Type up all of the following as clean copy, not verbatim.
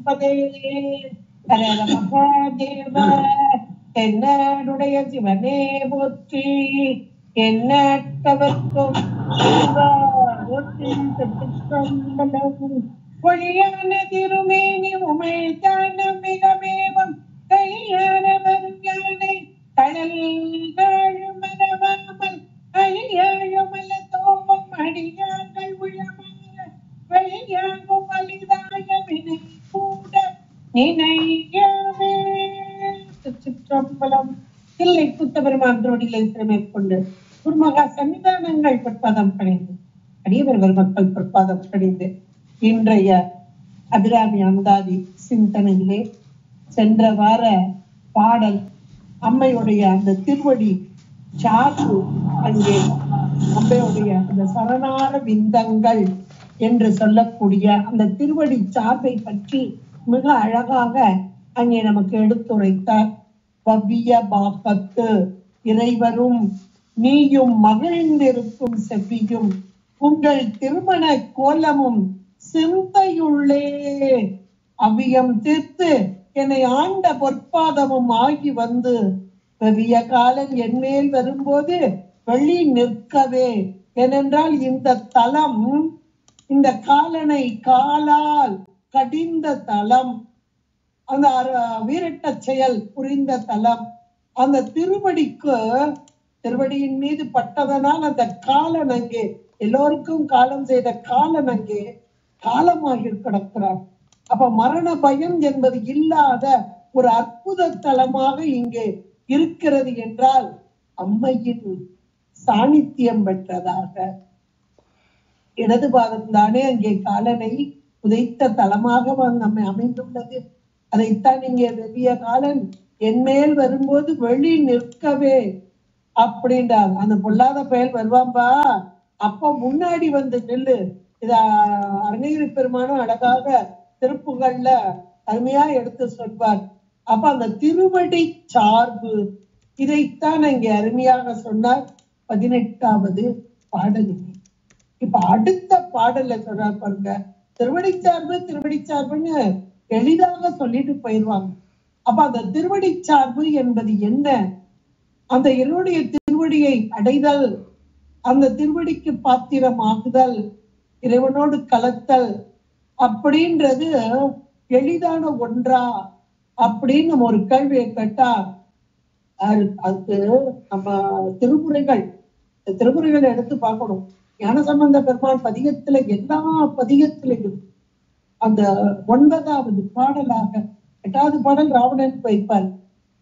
பதே ஹர மகாதேவ தென்னாடுடைய சிவனே போற்றி எண்ணற்றவர்க்கும் பொழியான திருமேனி உமைத்தான மிகமேவம் கையான வருஞானை கடல் மனவாமல் அழியாழமல்ல தோமம் அடியார்கள் உயமான வெளியாகும் வலிதாய வினை கூட நினையவே. சிற்றம்பலம். தில்லை புத்தபெருமான் திருவடிகளை மேற்கொண்டு குருமகா சன்னிதானங்கள் பொற்பாதம் பணிந்து அடியவர்கள் மக்கள் பொற்பாதம் பணிந்து இன்றைய அபிராமி அந்தாதி சிந்தனையிலே சென்ற வார பாடல் அம்மையுடைய அந்த திருவடி சார்பு, அங்கே அம்மையுடைய அந்த சரணார விந்தங்கள் என்று சொல்லக்கூடிய அந்த திருவடி சார்பை பற்றி மிக அழகாக அங்கே நமக்கு எடுத்துரைத்தார். பவ்விய பாகத்து இறைவரும் நீயும் மகிழ்ந்திருக்கும் செவ்வியும் உங்கள் திருமண கோலமும் சிந்தையுள்ளே அவ்வியம் தீர்த்து என்னை ஆண்ட பொற்பாதமும் ஆகி வந்து பெரிய காலன் என்மேல் வரும்போது வெளி நிற்கவே. ஏனென்றால் இந்த தலம், இந்த காலனை காலால் கடிந்த தலம், அந்த வீரட்ட செயல் புரிந்த தலம், அந்த திருவடியின் மீது பட்டதனால் அந்த காலன் அங்கே எல்லோருக்கும் காலம் செய்த காலன் அங்கே காலமாக கிடக்கிறார். அப்ப மரண பயம் என்பது இல்லாத ஒரு அற்புத தலமாக இங்கே இருக்கிறது என்றால் அம்மையின் சாநித்தியம் பெற்றதாக. இடது பாதம் தானே அங்கே காலனை புதைத்த தலமாக நம்மை அமைந்துள்ளது. அதைத்தான் இங்கே வெவ்விய காலன் என்மேல் வரும்போது வெளி நிற்கவே அப்படின்றார். அந்த பொல்லாத பயல் வருவான்பா, அப்ப முன்னாடி வந்து நில்லு. இத அருணகிரி பெருமானும் அழகாக திருப்புகள்ல அருமையா எடுத்து சொல்வார். அப்ப அந்த திருவடி சார்பு, இதைத்தான் இங்கே அருமையாக சொன்னார் 18வது பாடலில். இப்ப அடுத்த பாடல்ல சொல்றார் பாருங்க, திருவடி சார்புன்னு எளிதாக சொல்லிட்டு போயிடுவாங்க. அப்ப அந்த திருவடி சார்பு என்பது என்ன? அந்த என்னுடைய திருவடியை அடைதல், அந்த திருவடிக்கு பாத்திரமாகுதல், இறைவனோடு கலத்தல் அப்படின்றது எளிதான ஒன்றா அப்படின்னு நம்ம ஒரு கேள்வியை கேட்டா அதுக்கு நம்ம திருமுறைகள் எடுத்து பார்க்கணும். ஞானசம்பந்த பெருமான் பதிகத்துல எல்லா பதிகத்திலையும் அந்த 9வது பாடலாக, 8வது பாடல் ராவணன் வைப்பார்,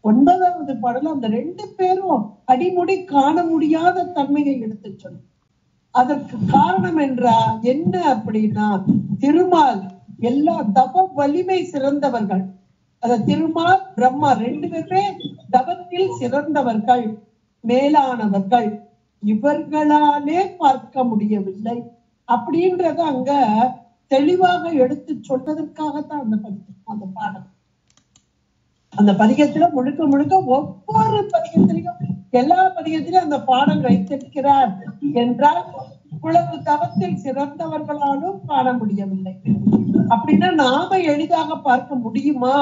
9வது பாடல் அந்த 2 பேரும் அடிமுடி காண முடியாத தன்மையை எடுத்து சொல்லும். அதற்கு காரணம் என்ன அப்படின்னா, திருமால் எல்லா தவ வலிமை சிறந்தவர்கள். அத திருமால் பிரம்மா 2 பேருமே தவத்தில் சிறந்தவர்கள், மேலானவர்கள். இவர்களாலே பார்க்க முடியவில்லை அப்படின்றத அங்க தெளிவாக எடுத்து சொன்னதற்காகத்தான் அந்த பாடம். அந்த பதிகத்துல முழுக்க ஒவ்வொரு பதிகத்திலையும் எல்லா பதிகத்திலும் அந்த பாடல் வைத்திருக்கிறார் என்றால் இவ்வளவு தவத்தில் சிறந்தவர்களாலும் காண முடியவில்லை அப்படின்னா நாம எளிதாக பார்க்க முடியுமா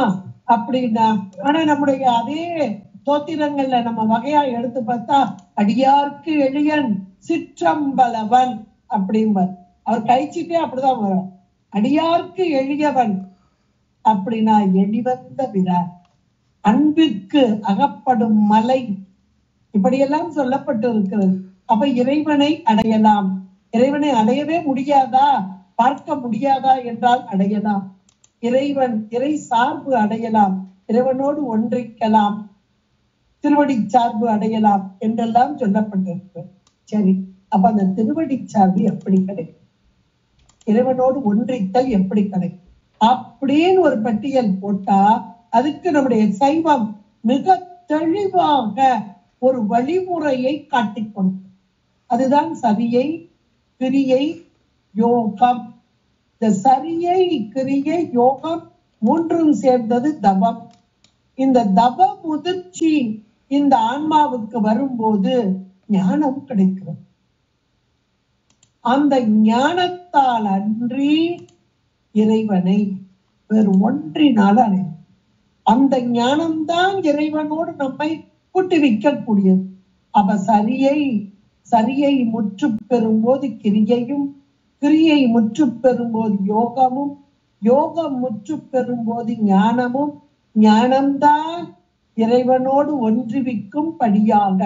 அப்படின்னா? ஆனா நம்முடைய அதே தோத்திரங்கள்ல நம்ம வகையா எடுத்து பார்த்தா, அடியார்க்கு எளியன் சிற்றம்பலவன் அப்படிம்பார். அவர் கழிச்சிட்டே அப்படிதான் வரும். அடியார்க்கு எளியவன் அப்படின்னா எளிவந்த விரார், அன்பிற்கு அகப்படும் மலை, இப்படியெல்லாம் சொல்லப்பட்டு இருக்கிறது. அப்ப இறைவனை அடையலாம். இறைவனை அடையவே முடியாதா, பார்க்க முடியாதா என்றால் அடையலாம். இறை சார்பு அடையலாம், இறைவனோடு ஒன்றிக்கலாம், திருவடி சார்பு அடையலாம் என்றெல்லாம் சொல்லப்பட்டிருக்கு. சரி, அப்ப அந்த திருவடி சார்பு எப்படி கிடைக்கும், இறைவனோடு ஒன்றித்தல் எப்படி கிடைக்கும் அப்படின்னு ஒரு பட்டியல் போட்டா அதுக்கு நம்முடைய சைவம் மிக தெளிவாக ஒரு வழிமுறையை காட்டிக்கொண்டு, அதுதான் சரியை கிரியை யோகம். இந்த சரியை கிரியை யோகம் மூன்றும் சேர்ந்தது தவம். இந்த தவ முதிர்ச்சி இந்த ஆன்மாவுக்கு வரும்போது ஞானம் கிடைக்கும். அந்த ஞானத்தால் அன்றி இறைவனை வேறு ஒன்றினால அடையும். அந்த ஞானம்தான் இறைவனோடு நம்மை கூட்டுவிக்கக்கூடியது. அப்ப சரியை முற்று பெறும்போது கிரியையும், கிரியை முற்று பெறும்போது யோகமும், யோகம் முற்று பெறும்போது ஞானமும், ஞானம்தான் இறைவனோடு ஒன்றுவிக்கும் படியாக.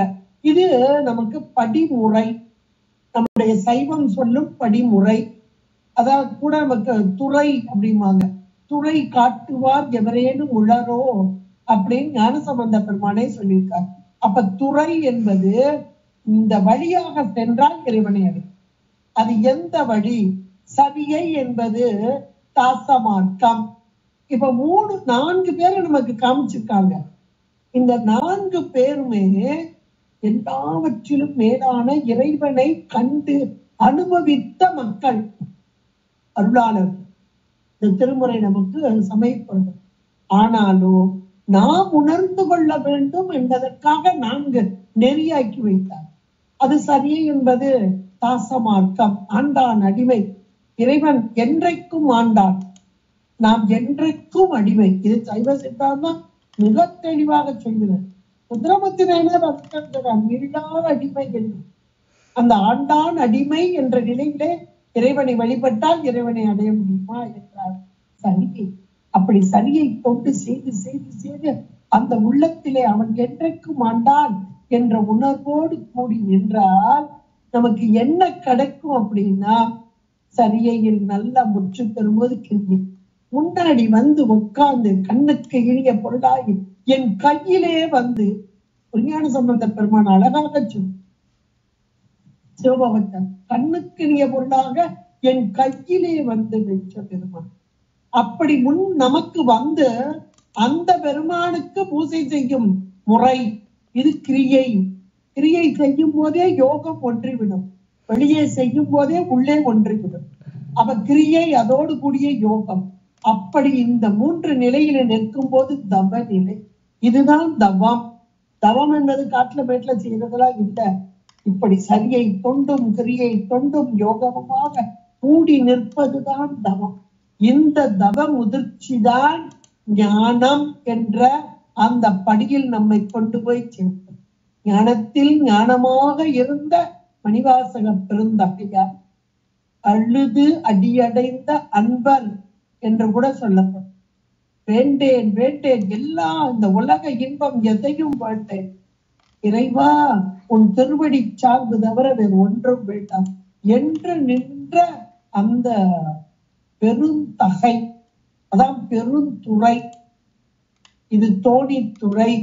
இது நமக்கு படிமுறை, நம்முடைய சைவம் சொல்லும் படிமுறை. அதாவது கூட நமக்கு துறை அப்படிம்பாங்க. துறை காட்டுவார் எவரேனும் உளரோ அப்படின்னு ஞானசம்பந்த பெருமானே சொல்லியிருக்கார். அப்ப துறை என்பது இந்த வழியாக சென்றால் இறைவனை அடையும். அது எந்த வழி? சரியை என்பது தாச மார்க்கம். இப்ப 4 பேரை நமக்கு காமிச்சிருக்காங்க. இந்த 4 பேருமே எல்லாவற்றிலும் மேலான இறைவனை கண்டு அனுபவித்த மக்கள், அருளாளர். இந்த திருமுறை நமக்கு சமயப்படுது. ஆனாலும் நாம் உணர்ந்து கொள்ள வேண்டும் என்பதற்காக 4 நெறியாக்கி வைத்தார். அது சரியை என்பது தாச மார்க்கம், ஆண்டான் அடிமை. இறைவன் என்றைக்கும் ஆண்டான், நாம் என்றைக்கும் அடிமை. இது சைவ சித்தாந்தம் மிக தெளிவாக சொல்கிறது. சுந்தரமூர்த்திநாயனார் இல்லாத அடிமை என்று. அந்த ஆண்டான் அடிமை என்ற நிலையிலே இறைவனை வழிபட்டால் இறைவனை அடைய முடியுமா என்றார். சரியை அப்படி சரியை கொண்டு செய்து செய்து செய்து அந்த உள்ளத்திலே அவன் என்றைக்கும் ஆண்டான் என்ற உணர்வோடு கூடி நின்றால் நமக்கு என்ன கிடைக்கும் அப்படின்னா, சரியையில் நல்லா முற்று பெறும்போது கிரியை. முன்னாடி வந்து உட்கார்ந்து கண்ணுக்கு இனிய பொருளாகி என் கையிலே வந்து ஞான சம்பந்த பெருமான் அழகாக சொல் சிவபவத்தை கண்ணுக்கு இனிய பொருளாக என் கையிலே வந்து வென்ற பெருமான். அப்படி முன் நமக்கு வந்து அந்த பெருமானுக்கு பூசை செய்யும் முறை இது கிரியை. கிரியை செய்யும் போதே யோகம் ஒன்றிவிடும், வெளியே செய்யும் போதே உள்ளே ஒன்றிவிடும். அப்ப கிரியை அதோடு கூடிய யோகம். அப்படி இந்த 3 நிலையில நிற்கும் போது தவ நிலை. இதுதான் தவம். தவம் என்பது காட்டுல பேட்டுல செய்யறதெல்லாம் இல்லை. இப்படி சரியை தொண்டும் கிரியை தொண்டும் யோகமாக கூடி நிற்பதுதான் தவம். இந்த தவ முதிர்ச்சிதான் ஞானம் என்ற அந்த படியில் நம்மை கொண்டு போய் சேர்க்கும். ஞானத்தில் ஞானமாக இருந்த மணிவாசக பெருந்தகையார் அழுது அடியடைந்த அன்பர் என்று கூட சொல்லப்படும். வேண்டேன் வேண்டேன் எல்லாம் இந்த உலக இன்பம் எதையும் வேண்டேன், இறைவா உன் திருவடி சார்பு தவிர வேறு ஒன்றும் வேண்டாம் என்று நின்ற அந்த பெருந்தகை, அதான் பெருந்துறை. இது தோணித்துறை,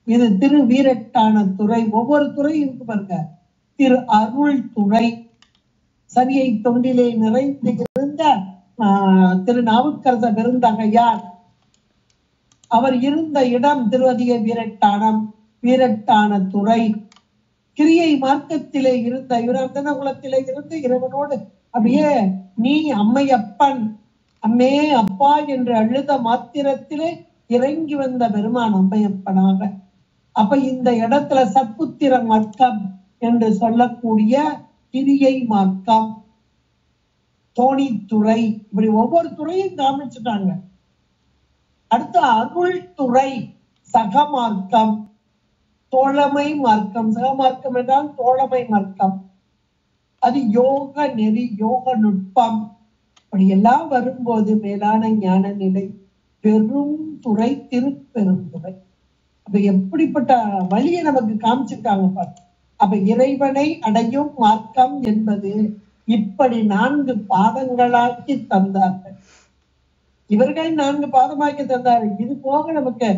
இது திரு வீரட்டான துறை. ஒவ்வொரு துறை இருக்கு பாருங்க. திரு அருள் துறை, சரியை தொண்டிலே நிறைந்து இருந்த திருநாவுக்கரச பெருந்தகையார் அவர் இருந்த இடம் திருவதிக வீரட்டானம், வீரட்டான துறை. கிரியை மார்க்கத்திலே இருந்த இவரந்தன குலத்திலே இருந்து இறைவனோடு அப்படியே நீ அம்மையப்பன் அம்மே அப்பா என்று அழுத மாத்திரத்திலே இறங்கி வந்த பெருமான் அம்மையப்பனாக. அப்ப இந்த இடத்துல சத்புத்திர மார்க்கம் என்று சொல்லக்கூடிய கிரியை மார்க்கம், தோணித்துறை, இப்படி ஒவ்வொரு துறையும் காமிச்சுட்டாங்க. அடுத்து அருள் துறை, சகமார்க்கம், தோழமை மார்க்கம். சகமார்க்கம் என்றால் தோழமை மார்க்கம். அது யோக நெறி, யோக நுட்பம். அப்படி எல்லாம் வரும்போது மேலான ஞான நிலை பெரும் துறை, திருப்பெருந்துறை. அப்ப எப்படிப்பட்ட வழியை நமக்கு காமிச்சிருக்காங்க பாரு. அப்ப இறைவனை அடையும் மார்க்கம் என்பது இப்படி 4 பாதங்களாக்கி தந்தார்கள். இவர்கள் 4 பாதமாக்கி தந்தார்கள். இது போக நமக்கு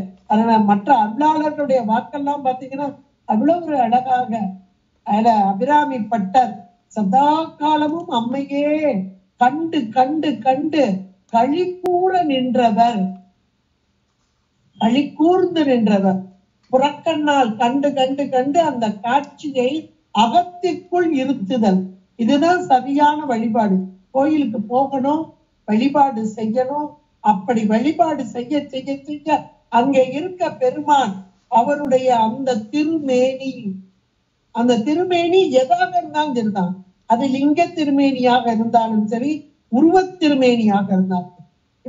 மற்ற அருளாளர்களுடைய வாக்கெல்லாம் பாத்தீங்கன்னா அவ்வளவு ஒரு அழகாக அதுல அபிராமி பட்டர் சதா காலமும் அம்மையே கண்டு கண்டு கண்டு களி கூற நின்றவர், களி கூர்ந்து நின்றவர். புறக்கண்ணால் கண்டு கண்டு கண்டு அந்த காட்சியை அகத்திற்குள் இருத்துதல். இதுதான் சரியான வழிபாடு. கோயிலுக்கு போகணும், வழிபாடு செய்யணும். அப்படி வழிபாடு செய்ய செய்ய செய்ய அங்கே இருக்க பெருமான் அவருடைய அந்த திருமேனி, அந்த திருமேனி எதாக இருந்தாலும் சரிதான். அது லிங்க திருமேனியாக இருந்தாலும் சரி, உருவத் திருமேனியாக இருந்தாலும்.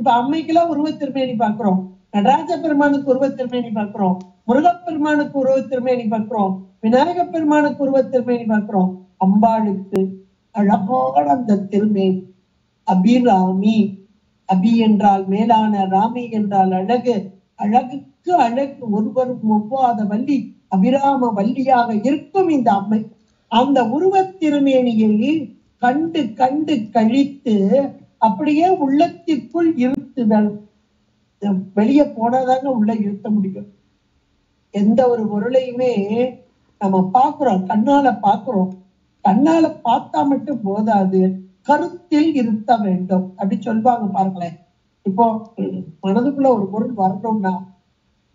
இப்ப அம்மைக்கெல்லாம் உருவ திருமேனி பாக்குறோம், நடராஜ பெருமானுக்கு உருவ திருமேனி பாக்குறோம், முருகப்பெருமானுக்கு உருவ திருமேனி பாக்குறோம், விநாயக பெருமானுக்கு உருவ திருமேனி பாக்குறோம். அம்பாளுக்கு அழகான அந்த திருமேனி அபிராமி. அபி என்றால் மேலான, ராமி என்றால் அழகு, அழகுக்கு அழகு, ஒருவரும் ஒவ்வாத வள்ளி, அபிராம வள்ளியாக இருக்கும் இந்த அம்மை. அந்த உருவத் திருமேனியை கண்டு கண்டு கழித்து அப்படியே உள்ளத்திற்குள் இருத்துதல். வெளியே போனாதாங்க உள்ள இருத்த முடியும். எந்த ஒரு பொருளையுமே நம்ம பாக்குறோம், கண்ணால பாக்குறோம், கண்ணால பார்த்தா மட்டும் போதாது, கருத்தில் இருத்த வேண்டும் அப்படி சொல்லுவாங்க பாருங்களேன். இப்போ மனதுக்குள்ள ஒரு பொருள் வரணும்னா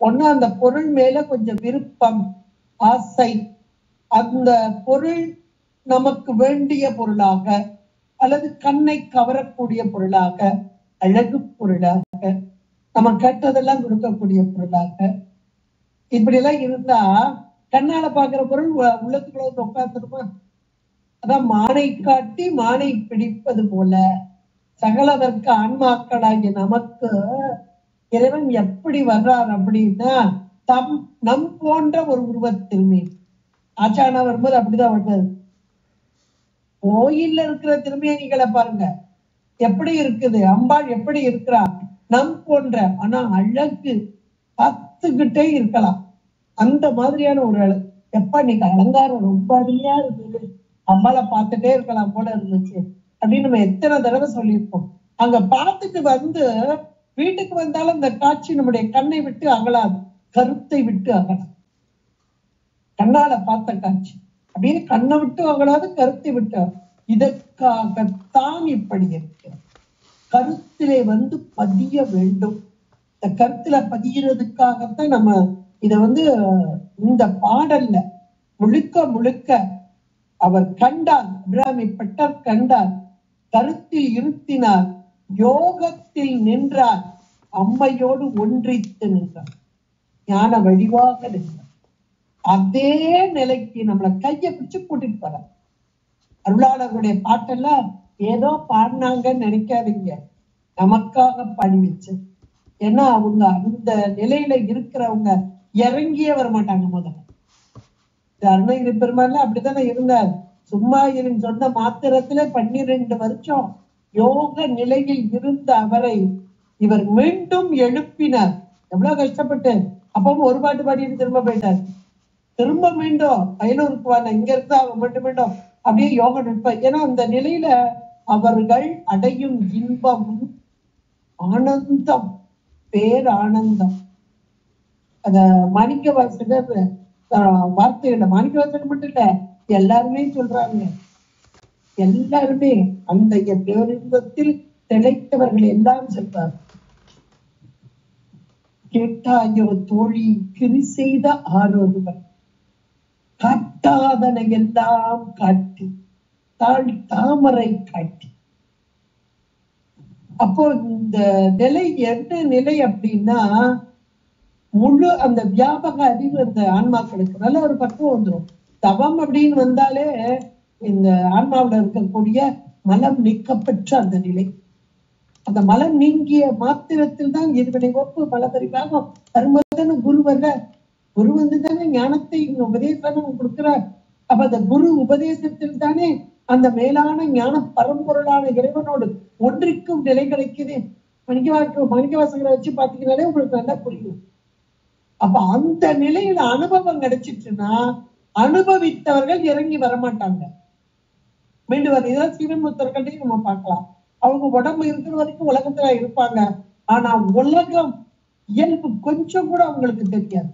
ஒண்ணு அந்த பொருள் மேல கொஞ்சம் விருப்பம், ஆசை, அந்த பொருள் நமக்கு வேண்டிய பொருளாக அல்லது கண்ணை கவரக்கூடிய பொருளாக, அழகு பொருளாக, நம்ம கேட்டதெல்லாம் கொடுக்கக்கூடிய பொருளாக, இப்படி எல்லாம் இருந்தா கண்ணால பாக்குற பொருள் உள்ளத்துக்குள்ள வந்து உட்காந்துருமா? அதான் மானை காட்டி மானை பிடிப்பது போல சகலதற்கு ஆன்மாக்களாகிய நமக்கு இறைவன் எப்படி வர்றார் அப்படின்னா நம் போன்ற ஒரு உருவத்தில் மீன். ஆச்சானா வரும்போது அப்படிதான் வர்றாரு. கோயில்ல இருக்கிற திருமேனிகளை பாருங்க எப்படி இருக்குது, அம்பாள் எப்படி இருக்கிறா, நம் போன்ற, ஆனா அழகு பார்த்துக்கிட்டே இருக்கலாம். அந்த மாதிரியான ஒரு அழகு. எப்ப நீங்க அலங்காரம் ரொம்ப அருமையா இருந்தது, அம்பாளை பார்த்துட்டே இருக்கலாம் போல இருந்துச்சு அப்படின்னு நம்ம எத்தனை தடவை சொல்லியிருப்போம். அங்க பார்த்துட்டு வந்து வீட்டுக்கு வந்தாலும் அந்த காட்சி நம்முடைய கண்ணை விட்டு அகலாது, கருத்தை விட்டு அகலாது. கண்ணால பார்த்த காட்சி அப்படின்னு கண்ணை விட்டு அகலாது, கருத்தை விட்டு. இதற்காகத்தான் இப்படி இருக்கிறது. கருத்திலே வந்து பதிய வேண்டும். இந்த கருத்துல பதிகிறதுக்காகத்தான் நம்ம இத இந்த பாடல்ல முழுக்க முழுக்க அவர் கண்டார், அபிராமி பட்டர் கண்டார், கருத்தில் இருத்தினார், யோகத்தில் நின்றார், அம்மையோடு ஒன்றித்து நின்றார், ஞான வடிவாக நின்றார். அதே நிலைக்கு நம்மளை கையை பிடிச்சு கூட்டிட்டு போற. அருளாளர்களுடைய பாட்டெல்லாம் ஏதோ பாடினாங்கன்னு நினைக்காதீங்க, நமக்காக பாடி வச்சு. ஏன்னா அவங்க அந்த நிலையில இருக்கிறவங்க இறங்கியே வர மாட்டாங்க. முதல்ல அருணகிரி பெருமாள் அப்படித்தானே இருந்தார். சும்மா சொன்ன மாத்திரத்துல 12 வருஷம் யோக நிலையில் இருந்த அவரை இவர் மீண்டும் எழுப்பினார். எவ்வளவு கஷ்டப்பட்டு. அப்பவும் ஒரு பாட்டு பாடிட்டு திரும்ப போயிட்டார். திரும்ப மீண்டும் அயலூருக்கு வாங்க, இங்க இருந்தா அவங்க மட்டும் மீண்டும் அப்படியே யோக நிற்ப. ஏன்னா அந்த நிலையில அவர்கள் அடையும் இன்பம் ஆனந்தம், பேரானந்தம். அத மாணிக்க வாசகர் வார்த்தையில, மாணிக்க வாசகர் மட்டும் இல்ல, எல்லாருமே சொல்றாங்க. எல்லாருமே அந்த பேரின்பத்தில் திளைத்தவர்கள் எல்லாம் சொல்றார். கேட்டாயோ தோழி கிரி செய்த ஆரோருவர், காட்டாதனை எல்லாம் காட்டி தாமரை காட்டி. அப்போ இந்த நிலை என்ன நிலை அப்படின்னா, முழு அந்த வியாபக அறிவு அந்த ஆன்மாக்களுக்கு நல்ல ஒரு பக்குவம் வந்துடும். தவம் அப்படின்னு வந்தாலே இந்த ஆன்மாவில் இருக்கக்கூடிய மலம் நீக்கப்பெற்ற அந்த நிலை. அந்த மலம் நீங்கிய மாத்திரத்தில் தான் இருவினை ஒப்பு மலபரிவாக வரும்போதுன்னு குரு வர்ற. குரு தானே ஞானத்தை உபதேசம் கொடுக்கிறார். அப்ப அந்த குரு உபதேசத்தில் தானே அந்த மேலான ஞான பரம்பொருளான இறைவனோடு ஒன்றிக்கும் நிலை கிடைக்குது. மாணிக்கவாசகரை வச்சு பாத்தீங்கன்னாலே உங்களுக்கு நல்லா புரியும். அப்ப அந்த நிலையில அனுபவம் கிடைச்சிட்டுன்னா அனுபவித்தவர்கள் இறங்கி வரமாட்டாங்க, மீண்டு வர. இதான் சிவன்முத்தர்களையும் நம்ம பார்க்கலாம். அவங்க உடம்பு இருக்கிற வரைக்கும் உலகத்துல இருப்பாங்க. ஆனா உலகம் இயல்பு கொஞ்சம் கூட அவங்களுக்கு தெரியாது.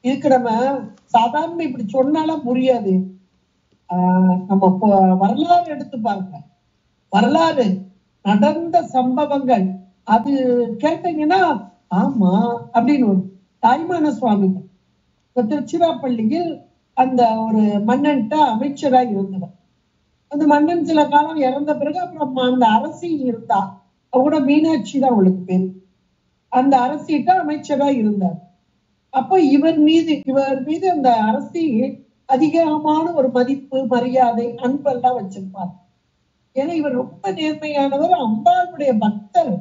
இதுக்கு நம்ம சாதாரண இப்படி சொன்னாலும் புரியாது. நம்ம வரலாறு எடுத்து பாருங்க. வரலாறு நடந்த சம்பவங்கள் அது கேட்டீங்கன்னா ஆமா அப்படின்னு ஒரு தாய்மான சுவாமிகள் திருச்சிராப்பள்ளியில் அந்த ஒரு மன்னன்ட்ட அமைச்சராக இருந்தவர். அந்த மன்னன் சில காலம் இறந்த பிறகு அப்புறம் அந்த அரசி இருந்தா, அவங்களோட மீனாட்சி தான் அவளுக்கு பேரு. அந்த அரசிட்ட அமைச்சரா இருந்தார். அப்போ இவர் மீது அந்த அரசி அதிகமான ஒரு மதிப்பு, மரியாதை, அன்பெல்லாம் வச்சிருப்பார். ஏன்னா இவர் ரொம்ப நேர்மையானவர், அம்பாளுடைய பக்தர்.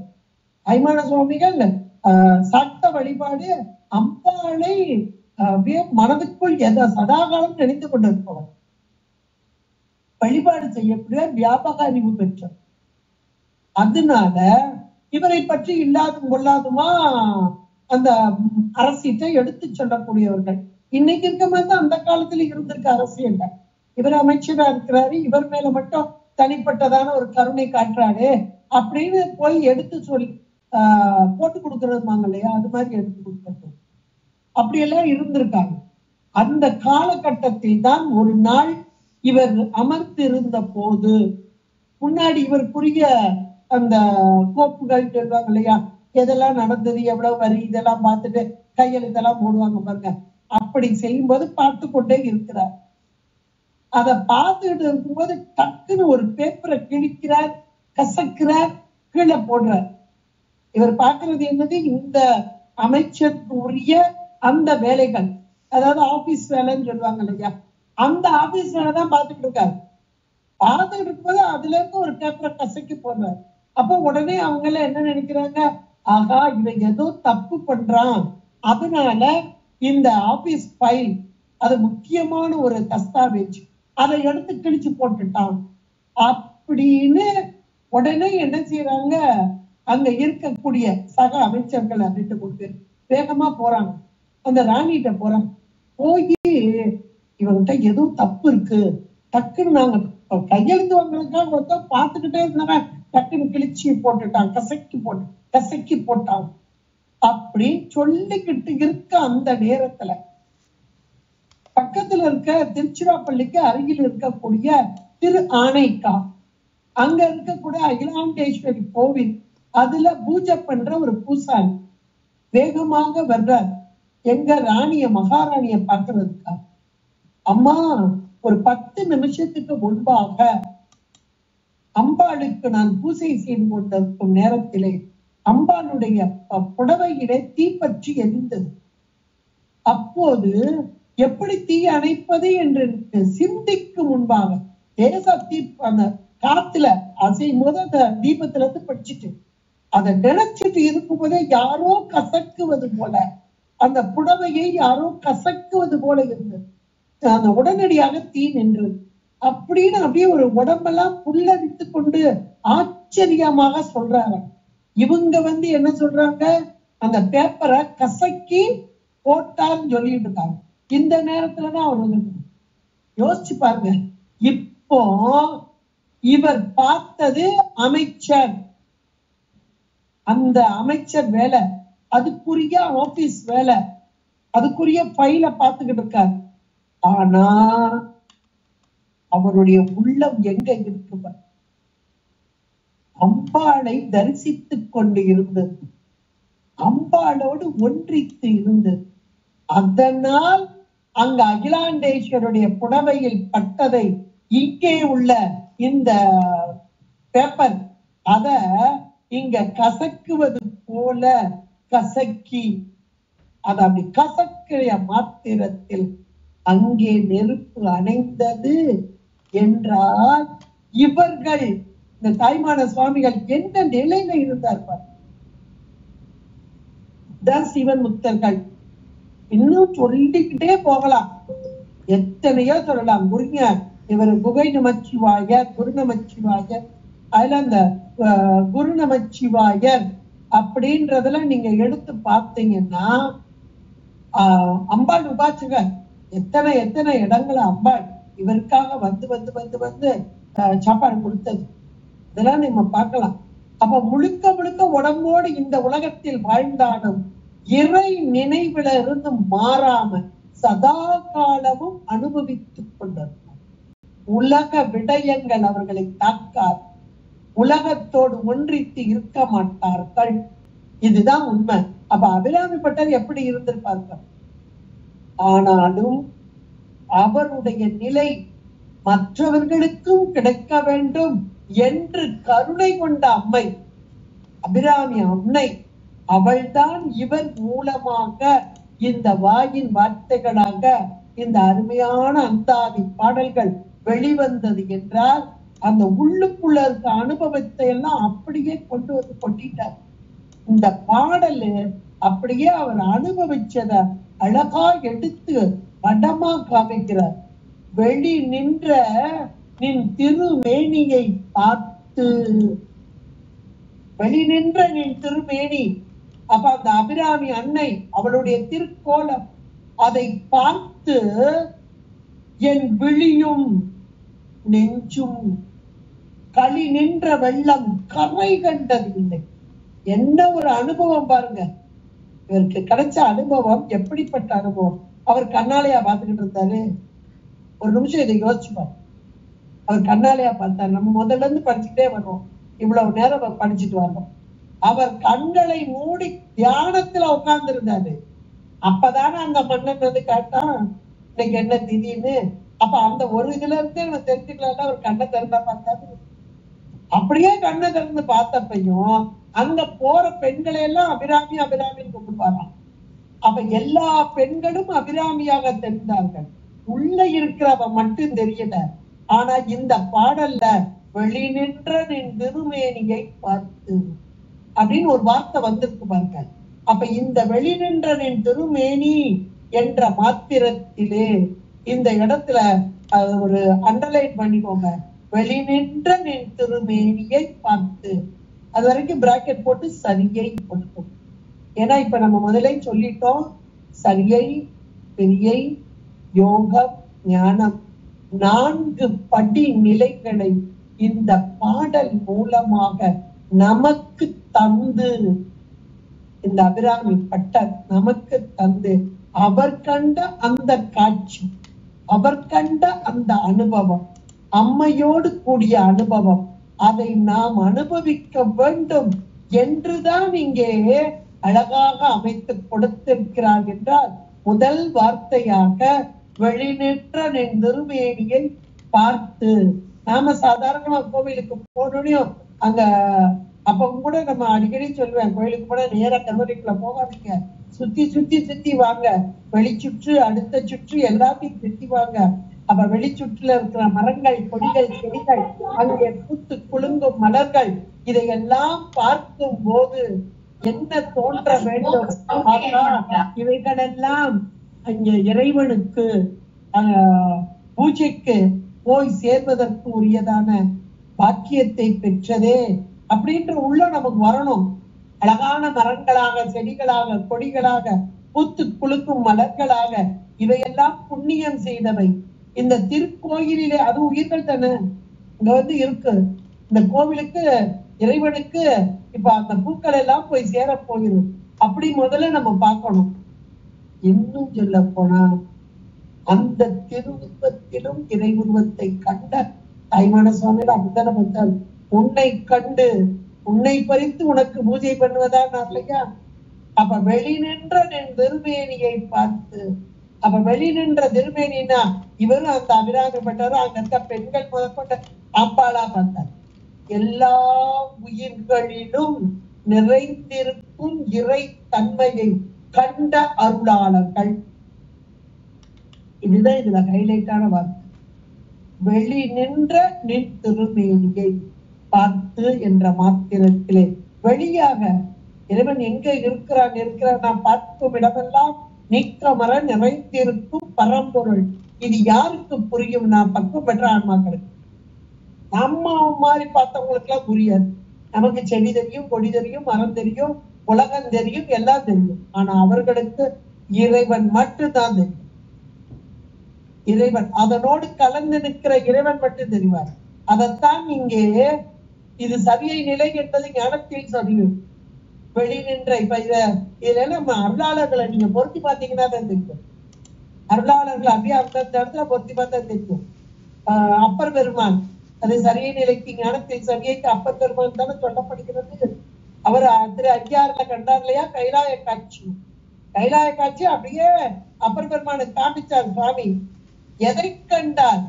ஐமான சுவாமிகள் சட்ட வழிபாடு அம்பாளை மனதுக்குள் சதாகாலம் நினைத்து கொண்டிருப்பவர், வழிபாடு செய்யக்கூடிய வியாபக அறிவு பெற்றவர். அதனால இவரை பற்றி இல்லாதும் கொள்ளாதுமா அந்த அரசியத்தை எடுத்து சொல்லக்கூடியவர்கள். இன்னைக்கு இருக்க மாதிரி அந்த காலத்துல இருந்திருக்க அரசியல். இவர் அமைச்சரா இருக்கிறாரு, இவர் மேல மட்டும் தனிப்பட்டதான ஒரு கருணை காட்டுறாரு அப்படின்னு போய் எடுத்து சொல்லி போட்டு கொடுக்கறதுமாங்க இல்லையா, அது மாதிரி எடுத்து கொடுக்கறது அப்படியெல்லாம் இருந்திருக்காங்க. அந்த காலகட்டத்தில் தான் ஒரு நாள் இவர் அமர்ந்திருந்த போது முன்னாடி இவருக்குரிய அந்த கோப்புகள் சொல்றாங்க இல்லையா, எதெல்லாம் நடந்தது, எவ்வளவு வரி, இதெல்லாம் பார்த்துட்டு கையெழுத்தெல்லாம் போடுவாங்க பாருங்க. அப்படி செய்யும்போது பார்த்து கொண்டே இருக்கிறார். அதை பார்த்துட்டு இருக்கும்போது டக்குன்னு ஒரு பேப்பரை கிழிக்கிறார், கசக்கிறார், கீழே போடுறார். இவர் பார்க்கறது என்னது, இந்த அமைச்சருக்குரிய அந்த வேலைகள், அதாவது ஆபீஸ் வேலைன்னு சொல்லுவாங்க இல்லையா, அந்த ஆபீஸ் வேலை தான் பார்த்துட்டு இருக்காரு. பார்த்துட்டு இருக்கும்போது அதுல இருந்து ஒரு பேப்பரை கசக்கி போடுறாரு. அப்போ உடனே அவங்க எல்லாம் என்ன நினைக்கிறாங்க, ஆகா இவன் ஏதோ தப்பு பண்றான், அதனால இந்த ஆபீஸ் ஃபைல், அது முக்கியமான ஒரு தஸ்தாவேஜ், அதை எடுத்து கிழிச்சு போட்டுட்டான் அப்படின்னு உடனே என்ன செய்யறாங்க, அங்க இருக்கக்கூடிய சக அமைச்சர்கள் அப்படின்ட்டு கொடுத்து வேகமா போறாங்க. அந்த ராணிகிட்ட போறாங்க. போய் இவங்கிட்ட ஏதோ தப்பு இருக்கு, டக்குன்னு நாங்க கையெழுத்து வாங்குறதுக்காக ஒருத்தர் பார்த்துக்கிட்டே இருந்தாங்க, டக்குன்னு கிழிச்சு போட்டுட்டான், கசக்கி போட்டான் அப்படின்னு சொல்லிக்கிட்டு இருக்க அந்த நேரத்துல பக்கத்துல இருக்க திருச்சிராப்பள்ளிக்கு அருகில் இருக்கக்கூடிய திரு ஆனைக்கா, அங்க இருக்கக்கூடிய அகிலாண்டேஸ்வரி கோவில், அதுல பூஜை பண்ற ஒரு பூசாரி வேகமாக வர்றார் எங்க ராணிய மகாராணிய பாக்குறதுக்கா. அம்மா, ஒரு 10 நிமிஷத்துக்கு முன்பாக அம்பாளுக்கு நான் பூஜை செய்து கொண்டிருக்கும் நேரத்திலே அம்பாளுடைய புடவையிலே தீப்பற்றி எரிந்தது. அப்போது எப்படி தீ அணைப்பது என்று சிந்திக்கு முன்பாக லேசா தீ அந்த காத்துல அசையும் போது அந்த தீபத்துல இருந்து படிச்சுட்டு அதை நினைச்சிட்டு இருக்கும் போதே யாரோ கசக்குவது போல, அந்த புடவையை யாரோ கசக்குவது போல இருந்தது. அந்த உடனடியாக தீ நின்றது. அப்படின்னு அப்படியே ஒரு உடம்பெல்லாம் புல்லரித்து கொண்டு ஆச்சரியமாக சொல்றாங்க. இவங்க என்ன சொல்றாங்க, அந்த பேப்பரை கசக்கி போட்டான்னு சொல்லிட்டு இருக்காங்க. இந்த நேரத்துலதான் அவர் யோசிச்சு பாருங்க. இப்போ இவர் பார்த்தது அமைச்சர், அந்த அமைச்சர் வேலை, அதுக்குரிய ஆபீஸ் வேலை, அதுக்குரிய ஃபைல பார்த்துக்கிட்டு இருக்காரு. ஆனா அவருடைய உள்ளம் எங்க இருக்கு, அம்பாளை தரிசித்துக் கொண்டு இருந்தது, அம்பாளோடு ஒன்றித்து இருந்தது. அதனால் அங்க அகிலாண்டேஸ்வருடைய புடவையில் பட்டதை இங்கே உள்ள இந்த பேப்பர் அத இங்க கசக்குவது போல கசக்கி, அது அப்படி கசக்கிற மாத்திரத்தில் அங்கே நெருப்பு அணைந்தது என்றால் இவர்கள் இந்த தாய்மான சுவாமிகள் எந்த நிலையில இருந்தார்கள். சிவன் முக்தர்கள் இன்னும் சொல்லிக்கிட்டே போகலாம், எத்தனையோ சொல்லலாம். இவர் குகை நமச்சிவாயர், குரு நமச்சிவாயர், அதுல அந்த குரு நமச்சிவாயர் அப்படின்றதுல நீங்க எடுத்து பார்த்தீங்கன்னா அம்பாள் உபாசகர் எத்தனை எத்தனை இடங்களை அம்பாள் இவருக்காக வந்து வந்து வந்து வந்து சாப்பாடு கொடுத்தது, இதெல்லாம் நம்ம பார்க்கலாம். அப்ப முழுக்க முழுக்க உடம்போடு இந்த உலகத்தில் வாழ்ந்தாலும் இறை நினைவுல இருந்து மாறாம சதா காலமும் அனுபவித்துக் கொண்டிருந்தார். உலக விடயங்கள் அவர்களை தாக்காது, உலகத்தோடு ஒன்றித்து இருக்க மாட்டார்கள். இதுதான் உண்மை. அப்ப அபிராமிப்பட்டர் எப்படி இருந்திருப்பார்கள்? ஆனாலும் அவருடைய நிலை மற்றவர்களுக்கும் கிடைக்க வேண்டும் என்று கருணை கொண்ட அம்மை அபிராமி அன்னை, அவள்தான் இவர் மூலமாக இந்த வாயின் வார்த்தைகளாக இந்த அருமையான அந்தாதி பாடல்கள் வெளிவந்தது என்றால் அந்த உள்ளுக்குள்ள இருக்க அனுபவத்தை எல்லாம் அப்படியே கொண்டு வந்து கொட்டிட்டார். இந்த பாடல் அப்படியே அவர் அனுபவிச்சத அழகா எடுத்து படமா காமிக்கிறார். வெளி நின்ற நின் திருமேனியை பார்த்து, வெளி நின்ற நின் திருமேனி, அப்ப அந்த அபிராமி அன்னை அவளுடைய திருக்கோலம், அதை பார்த்து என் விழியும் நெஞ்சும் களி நின்ற வெள்ளம் கரை கண்டதில்லை. என்ன ஒரு அனுபவம் பாருங்க, இவருக்கு கிடைச்ச அனுபவம் எப்படிப்பட்ட அனுபவம். அவர் கண்ணாலையா பார்த்துக்கிட்டு இருந்தாரு? ஒரு நிமிஷம் இதை யோசிச்சுப்பார். அவர் கண்ணாலையா பார்த்தாரு? நம்ம முதல்ல இருந்து படிச்சுட்டே வர்றோம், இவ்வளவு நேரம் படிச்சுட்டு வர்றோம். அவர் கண்களை மூடி தியானத்துல உட்கார்ந்து இருந்தாரு. அப்பதானே அந்த மன்னன் வந்து கேட்டான், இன்னைக்கு என்ன திடீர்னு. அப்ப அந்த ஒரு இதுல இருந்தே நம்ம தெரிஞ்சுக்கலாம் அவர் கண்ணை திறந்தா பார்த்தாரு. அப்படியே கண்ணை திறந்து பார்த்தப்பையும் அங்க போற பெண்களை எல்லாம் அபிராமி அபிராமின்னு கூப்பிடுவாராம். அப்ப எல்லா பெண்களும் அபிராமியாக தெரிந்தார்கள். உள்ள இருக்கிறவ மட்டும் தெரியல. ஆனா இந்த பாடல்ல வெளி நின்ற நின் திருமேனியை பார்த்து அப்படின்னு ஒரு வார்த்தை வந்திருக்கு பாருங்க. அப்ப இந்த வெளி நின்ற நின் திருமேனி என்ற மாத்திரத்திலே இந்த இடத்துல ஒரு அண்டர்லைன் பண்ணிக்கோங்க. வெளி நின்ற நின் திருமேனியை பார்த்து, அது வரைக்கும் பிராக்கெட் போட்டு சரியை கொடுக்கும். ஏன்னா இப்ப நம்ம முதலே சொல்லிட்டோம், சரியை, பிரியை, யோகம், ஞானம் 4 படி நிலைகளை இந்த பாடல் மூலமாக நமக்கு தந்து, இந்த அபிராமி பட்டர் நமக்கு தந்து, அவர் கண்ட அந்த காட்சி, அவர் கண்ட அந்த அனுபவம், அம்மையோடு கூடிய அனுபவம், அதை நாம் அனுபவிக்க வேண்டும் என்றுதான் இங்கே அழகாக அமைத்து கொடுத்திருக்கிறார் என்றால், முதல் வார்த்தையாக வெளிநின்ற நின் திருமேனியை பார்த்து. நாம சாதாரணமா கோவிலுக்கு போனோம், அங்க அப்ப கூட நம்ம அடிக்கடி சொல்லுவேன், கோயிலுக்கு போனா நேரா கருவறைக்குள்ள போகாதீங்க, சுத்தி சுத்தி சுத்தி வாங்க, வெளிச்சுற்று அடுத்த சுற்று எல்லாத்தையும் சுத்தி வாங்க. அப்ப வெளிச்சுற்றுல இருக்கிற மரங்கள், கொடிகள், செடிகள், அங்கே பூத்து குலுங்கும் மலர்கள், இதையெல்லாம் பார்க்கும் போது என்ன தோன்ற வேண்டும்? இவைகளெல்லாம் அங்க இறைவனுக்கு பூஜைக்கு போய் சேர்வதற்கு உரியதான பாக்கியத்தை பெற்றதே அப்படின்ற உள்ள நமக்கு வரணும். அழகான மரங்களாக, செடிகளாக, கொடிகளாக, பூத்து குலுக்கும் மலர்களாக, இவையெல்லாம் புண்ணியம் செய்தவை. இந்த திருக்கோயிலிலே அது உயிர்கள் தானே இங்க வந்து இருக்கு. இந்த கோவிலுக்கு, இறைவனுக்கு இப்ப அந்த பூக்கள் எல்லாம் போய் சேர போகிறது. அப்படி முதல்ல நம்ம பார்க்கணும். இன்னும் சொல்ல போனா அந்த திருவுருவத்திலும் இறை உருவத்தை கண்ட தாய்மான சுவாமிகள் அப்படித்தானே பார்த்தார். உன்னை கண்டு உன்னை பறித்து உனக்கு பூஜை பண்ணுவதான் இல்லையா? அப்ப வெளி நின்ற நின் திருமேனியை பார்த்து, அப்ப வெளி நின்ற திருமேனினா இவரும் அந்த அபிராமப்பட்டவரும் அங்க இருக்க பெண்கள் முதற்கொண்ட அம்பாளா பார்த்தார். எல்லா உயிர்களிலும் நிறைந்திருக்கும் இறை தன்மையை கண்ட அருளாளர்கள். இதுதான் இதுல ஹைலைட்டான வார்த்தை. வெளி நின்ற நின் திருமேனியை பார்த்து என்ற மாத்திரத்திலே வெளியாக இறைவன் எங்க இருக்கிறான் நாம் பார்க்கும் இடமெல்லாம் நீக்கமர நிறைந்திருக்கும் பரம்பொருள். இது யாருக்கு புரியும்? நான் பக்குவம் பெற்ற ஆன்மாக்களுக்கு. நம்ம மாதிரி பார்த்தவங்களுக்கு எல்லாம் புரியாது. நமக்கு செடி தெரியும், கொடி தெரியும், மரம் தெரியும், உலகம் தெரியும், எல்லாம் தெரியும். ஆனா அவர்களுக்கு இறைவன் மட்டும்தான் தெரியும். இறைவன், அதனோடு கலந்து நிற்கிற இறைவன் மட்டும் தெரிவார். அதைத்தான் இங்கே இது சரியை நிலை என்பது ஞானத்தில் சரியும். வெளி நின்ற இப்ப இதுல நம்ம அருளாளர்களை நீங்க பொருத்தி பார்த்தீங்கன்னா தான் தெரியும். அருளாளர்கள் அப்படியே அந்த இடத்துல பொருத்தி பார்த்தா தெரியும். அப்பர் பெருமான், அது சரியை நிலைக்கு ஞானத்தில் சரியைக்கு அப்பர் பெருமான் தானே சொல்லப்படுகிறது. அவர் திரு 5 கண்டார் இல்லையா கைலாய காட்சி. கைலாய காட்சி அப்படியே அப்பர் பெருமானுக்கு காமிச்சார் சுவாமி. எதை கண்டார்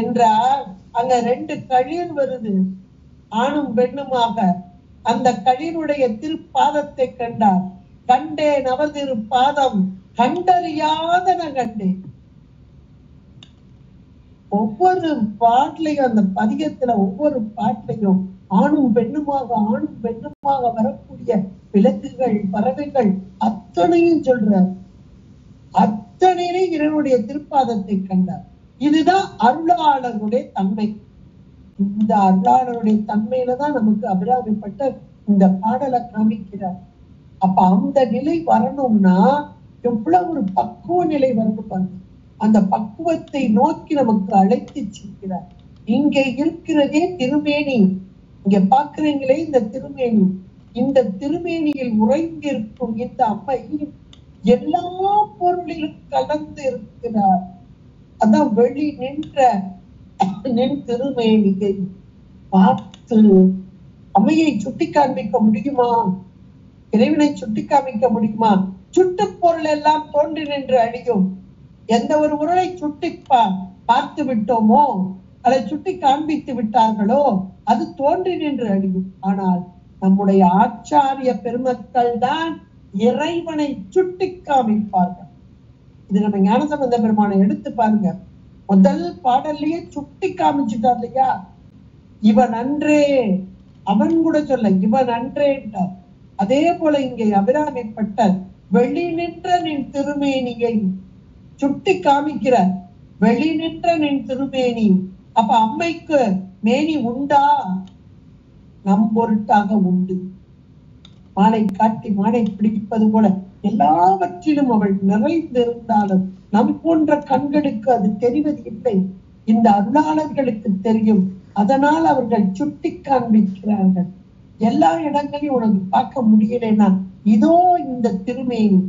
என்றால் அங்க 2 கழிர் வருது, ஆணும் பெண்ணுமாக. அந்த கழினுடைய திருப்பாதத்தை கண்டார். கண்டேன் அவர் திருப்பாதம் கண்டறியாதன கண்டேன். ஒவ்வொரு பாட்டிலையும், அந்த பதிகத்துல ஒவ்வொரு பாட்டிலையும் ஆணும் பெண்ணுமாக வரக்கூடிய விலங்குகள், பறவைகள் அத்தனையும் சொல்றார். அத்தனையிலே இறைவனுடைய திருப்பாதத்தை கண்டார். இதுதான் அருளாளருடைய தன்மை. இந்த அருளாளருடைய தன்மையில தான் நமக்கு அபிராமிப்பட்ட இந்த பாடலை காமிக்கிறார். அப்ப அந்த நிலை வரணும்னா எவ்வளவு ஒரு பக்குவ நிலை வரணும் பாருங்க. அந்த பக்குவத்தை நோக்கி நமக்கு அழைத்து செல்கிறார். இங்க இருக்கிறதே திருமேனி. இங்க பாக்குறீங்களே இந்த திருமேனி. இந்த திருமேனியில் உறைந்திருக்கும் இந்த அம்மை எல்லா பொருளிலும் கலந்து இருக்கிறார். அதான் வெளி நின்ற நின் திருமேனியை பார்த்து அம்மையை சுட்டி காண்பிக்க முடியுமா? இறைவனை சுட்டி காமிக்க முடியுமா? சுட்டு பொருள் எல்லாம் தோன்றி நின்று அழியும். எந்த ஒரு பொருளை சுட்டி பார்த்து விட்டோமோ, அதை சுட்டி காண்பித்து விட்டார்களோ, அது தோன்றி நின்று அழியும். ஆனால் நம்முடைய ஆச்சாரிய பெருமக்கள் தான் இறைவனை சுட்டி காமிப்பார்கள். இது நம்ம ஞானசம்பந்த பெருமானை எடுத்து பாருங்க. முதல் பாடல்லையே சுட்டி காமிச்சுட்டார் இல்லையா? இவன் அன்றே, அவன் கூட சொல்ல இவன் அன்றே என்றார். அதே போல இங்கே அபிராமிப்பட்ட வெளி நின்ற நின் திருமேனியை சுட்டி காமிக்கிற. வெளி நின்ற நின் திருமேனி. அப்ப அம்மைக்கு மேனி உண்டா? நம் பொருட்டாக உண்டு. மானை காட்டி மானை பிடிப்பது போல எல்லாவற்றிலும் அவள் நிறைந்திருந்தாலும் நம் போன்ற கண்களுக்கு அது தெரிவது இல்லை. இந்த அருளாளர்களுக்கு தெரியும். அதனால் அவர்கள் சுட்டி காண்பிக்கிறார்கள். எல்லா இடங்களையும் உனக்கு பார்க்க முடியலன்னா இதோ இந்த திருமேனி,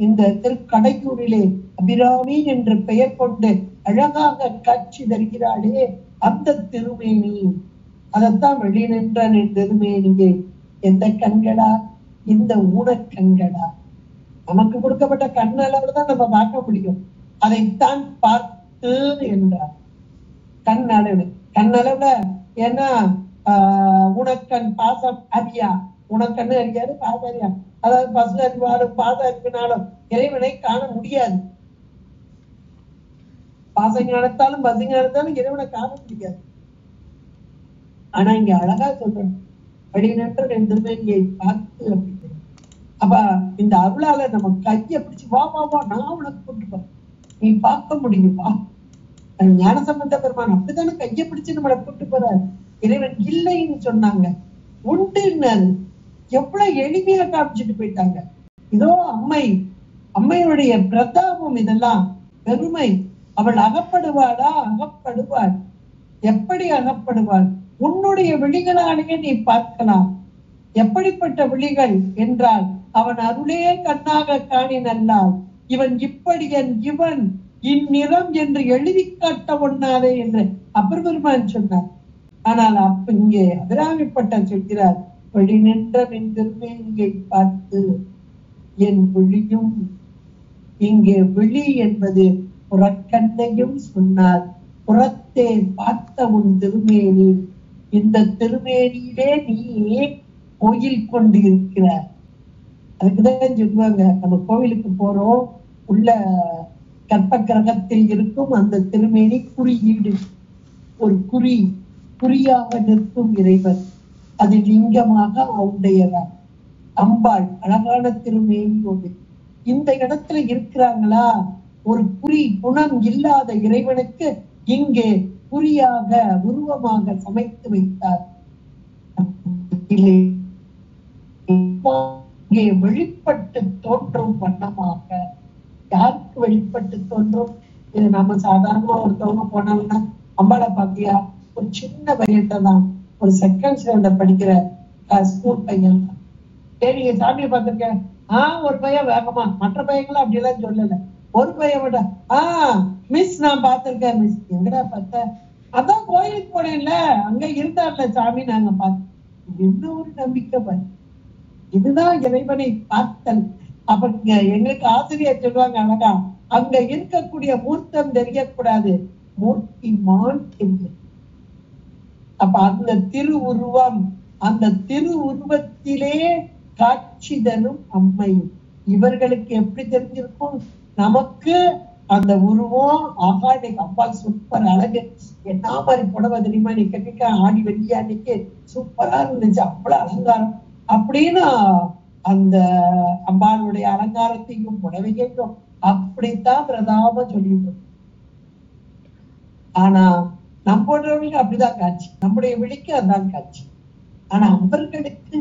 இந்த திருக்கடையூரிலே அபிராமி என்ற பெயர் கொண்டு அழகாக காட்சி தருகிறாளே அந்த திருமேனி. அதைத்தான் வெளி நின்ற திருமேனியே. எந்த கண்களா? இந்த ஊனக்கண்களா? நமக்கு கொடுக்கப்பட்ட கண் அளவுல தான் நம்ம பார்க்க முடியும். அதைத்தான் பார்த்து என்றார். கண் அளவுல. ஏன்னா உனக்கண் பாசம் அறியா. உனக்கண்ணு அறியாது, பாசம் அறியா. அதாவது பசு அறிவாலும் பாச அறிவினாலும் இறைவனை காண முடியாது. பாசம் ஞானத்தாலும் பசு ஞானத்தாலும் இறைவனை காண முடியாது. ஆனா இங்க அழகா சொல்றேன், வெளிநன்ற ரெண்டு திருமேனியை பார்த்து அப்படின்னு. அப்ப இந்த அருளால நம்ம கையை பிடிச்சு வா வா வா, நான் உனக்கு கொண்டு போறேன், நீ பார்க்க முடியுமா? ஞானசம்பந்த பெருமான் அப்படித்தானே கையை பிடிச்சு நம்மளை கொண்டு போறாரு. இறைவன் இல்லைன்னு சொன்னாங்க, உண்டுன்னாரு. எவ்வளவு எளிமையா காமிச்சுட்டு போயிட்டாங்க. இதோ அம்மையுடைய பிரதாபம், இதெல்லாம் பெருமை. அவள் அகப்படுவாளா? அகப்படுவாள். எப்படி அகப்படுவாள்? உன்னுடைய விழிகளாலேயே நீ பார்க்கலாம். எப்படிப்பட்ட விழிகள் என்றால், அவன் அருளே கண்ணாக காணினல்லால் இவன் இப்படியன் இவன் இந்நிறம் என்று எழுதி காட்ட ஒண்ணாதே என்று அப்பர் பெருமான் சொன்னார். ஆனால் அப்ப இங்கே அபிராமிப்பட்ட சொல்கிறார், வெளி நின்ற நின் திருமேனியை பார்த்து என் விழியும். இங்கே விழி என்பது புறக்கண்ணையும் சொன்னார். புறத்தே பார்த்த உன் திருமேனி, இந்த திருமேனியிலே நீ கோயில் கொண்டு இருக்கிறார். அதுக்குதான் சொல்லுவாங்க, நம்ம கோவிலுக்கு போறோம், உள்ள கற்ப கிரகத்தில் இருக்கும் அந்த திருமேனி குறியீடு. ஒரு குறியாக நிற்கும் இறைவன், அது லிங்கமாக உடையவர். அம்பாள் அழகான திருமேனி ஒன்று. இந்த இடத்துல இருக்கிறாங்களா? ஒரு குணம் இல்லாத இறைவனுக்கு இங்கே குறியாக உருவமாக சமைத்து வைத்தார். இங்கே வெளிப்பட்டு தோன்றும் வண்ணமாக. யாருக்கு வெளிப்பட்டு தோன்றும்? இது நம்ம சாதாரணமா ஒருத்தவங்க போனோம்னா, அம்பாளை பாத்தியா? ஒரு சின்ன பையன்தான், ஒரு செகண்ட் ஸ்டாண்டர்ட் படிக்கிற ஸ்கூல் பையன். நீங்க சாமியை பார்த்திருக்கேன்? ஒரு பையன் வேகமா, மற்ற பையங்களும் அப்படி எல்லாம் சொல்லல. ஒரு பையன் மட்டும், மிஸ் நான் பார்த்திருக்கேன் மிஸ். எங்கடா பார்த்த? அதான் கோயிலுக்கு போனேன்ல, அங்க இருந்தார்ல சாமி, நாங்க பார்த்தோம். என்ன ஒரு நம்பிக்கை பாரு. இதுதான் இறைவனை பார்த்தல். அப்ப எங்களுக்கு ஆசிரியர் சொல்லுவாங்க அழகா, அங்க இருக்கக்கூடிய மூர்த்தம் தெரியக்கூடாது, மூர்த்தி மான் தெரியும். அப்ப அந்த திருவுருவம், அந்த திருவுருவத்திலே காட்சி தரும் அம்மை. இவர்களுக்கு எப்படி தெரிஞ்சிருக்கும்? நமக்கு அந்த உருவம் ஆகா, இன்னைக்கு அம்பாள் சூப்பர் அழகு, என்ன மாதிரி புடவை தெரியுமா நீ கட்டிக்க, ஆடி வெள்ளியா அன்னைக்கு சூப்பரா இருந்துச்சு, அவ்வளவு அலங்காரம் அப்படின்னு அந்த அம்பாளுடைய அலங்காரத்தையும் புடவையையும் அப்படித்தான் பிரதாப சொல்லிடுறோம். ஆனா நம் போன்றவர்களுக்கு அப்படிதான் காட்சி, நம்முடைய விழிக்கு அதான் காட்சி. ஆனா அவர்களுக்கு,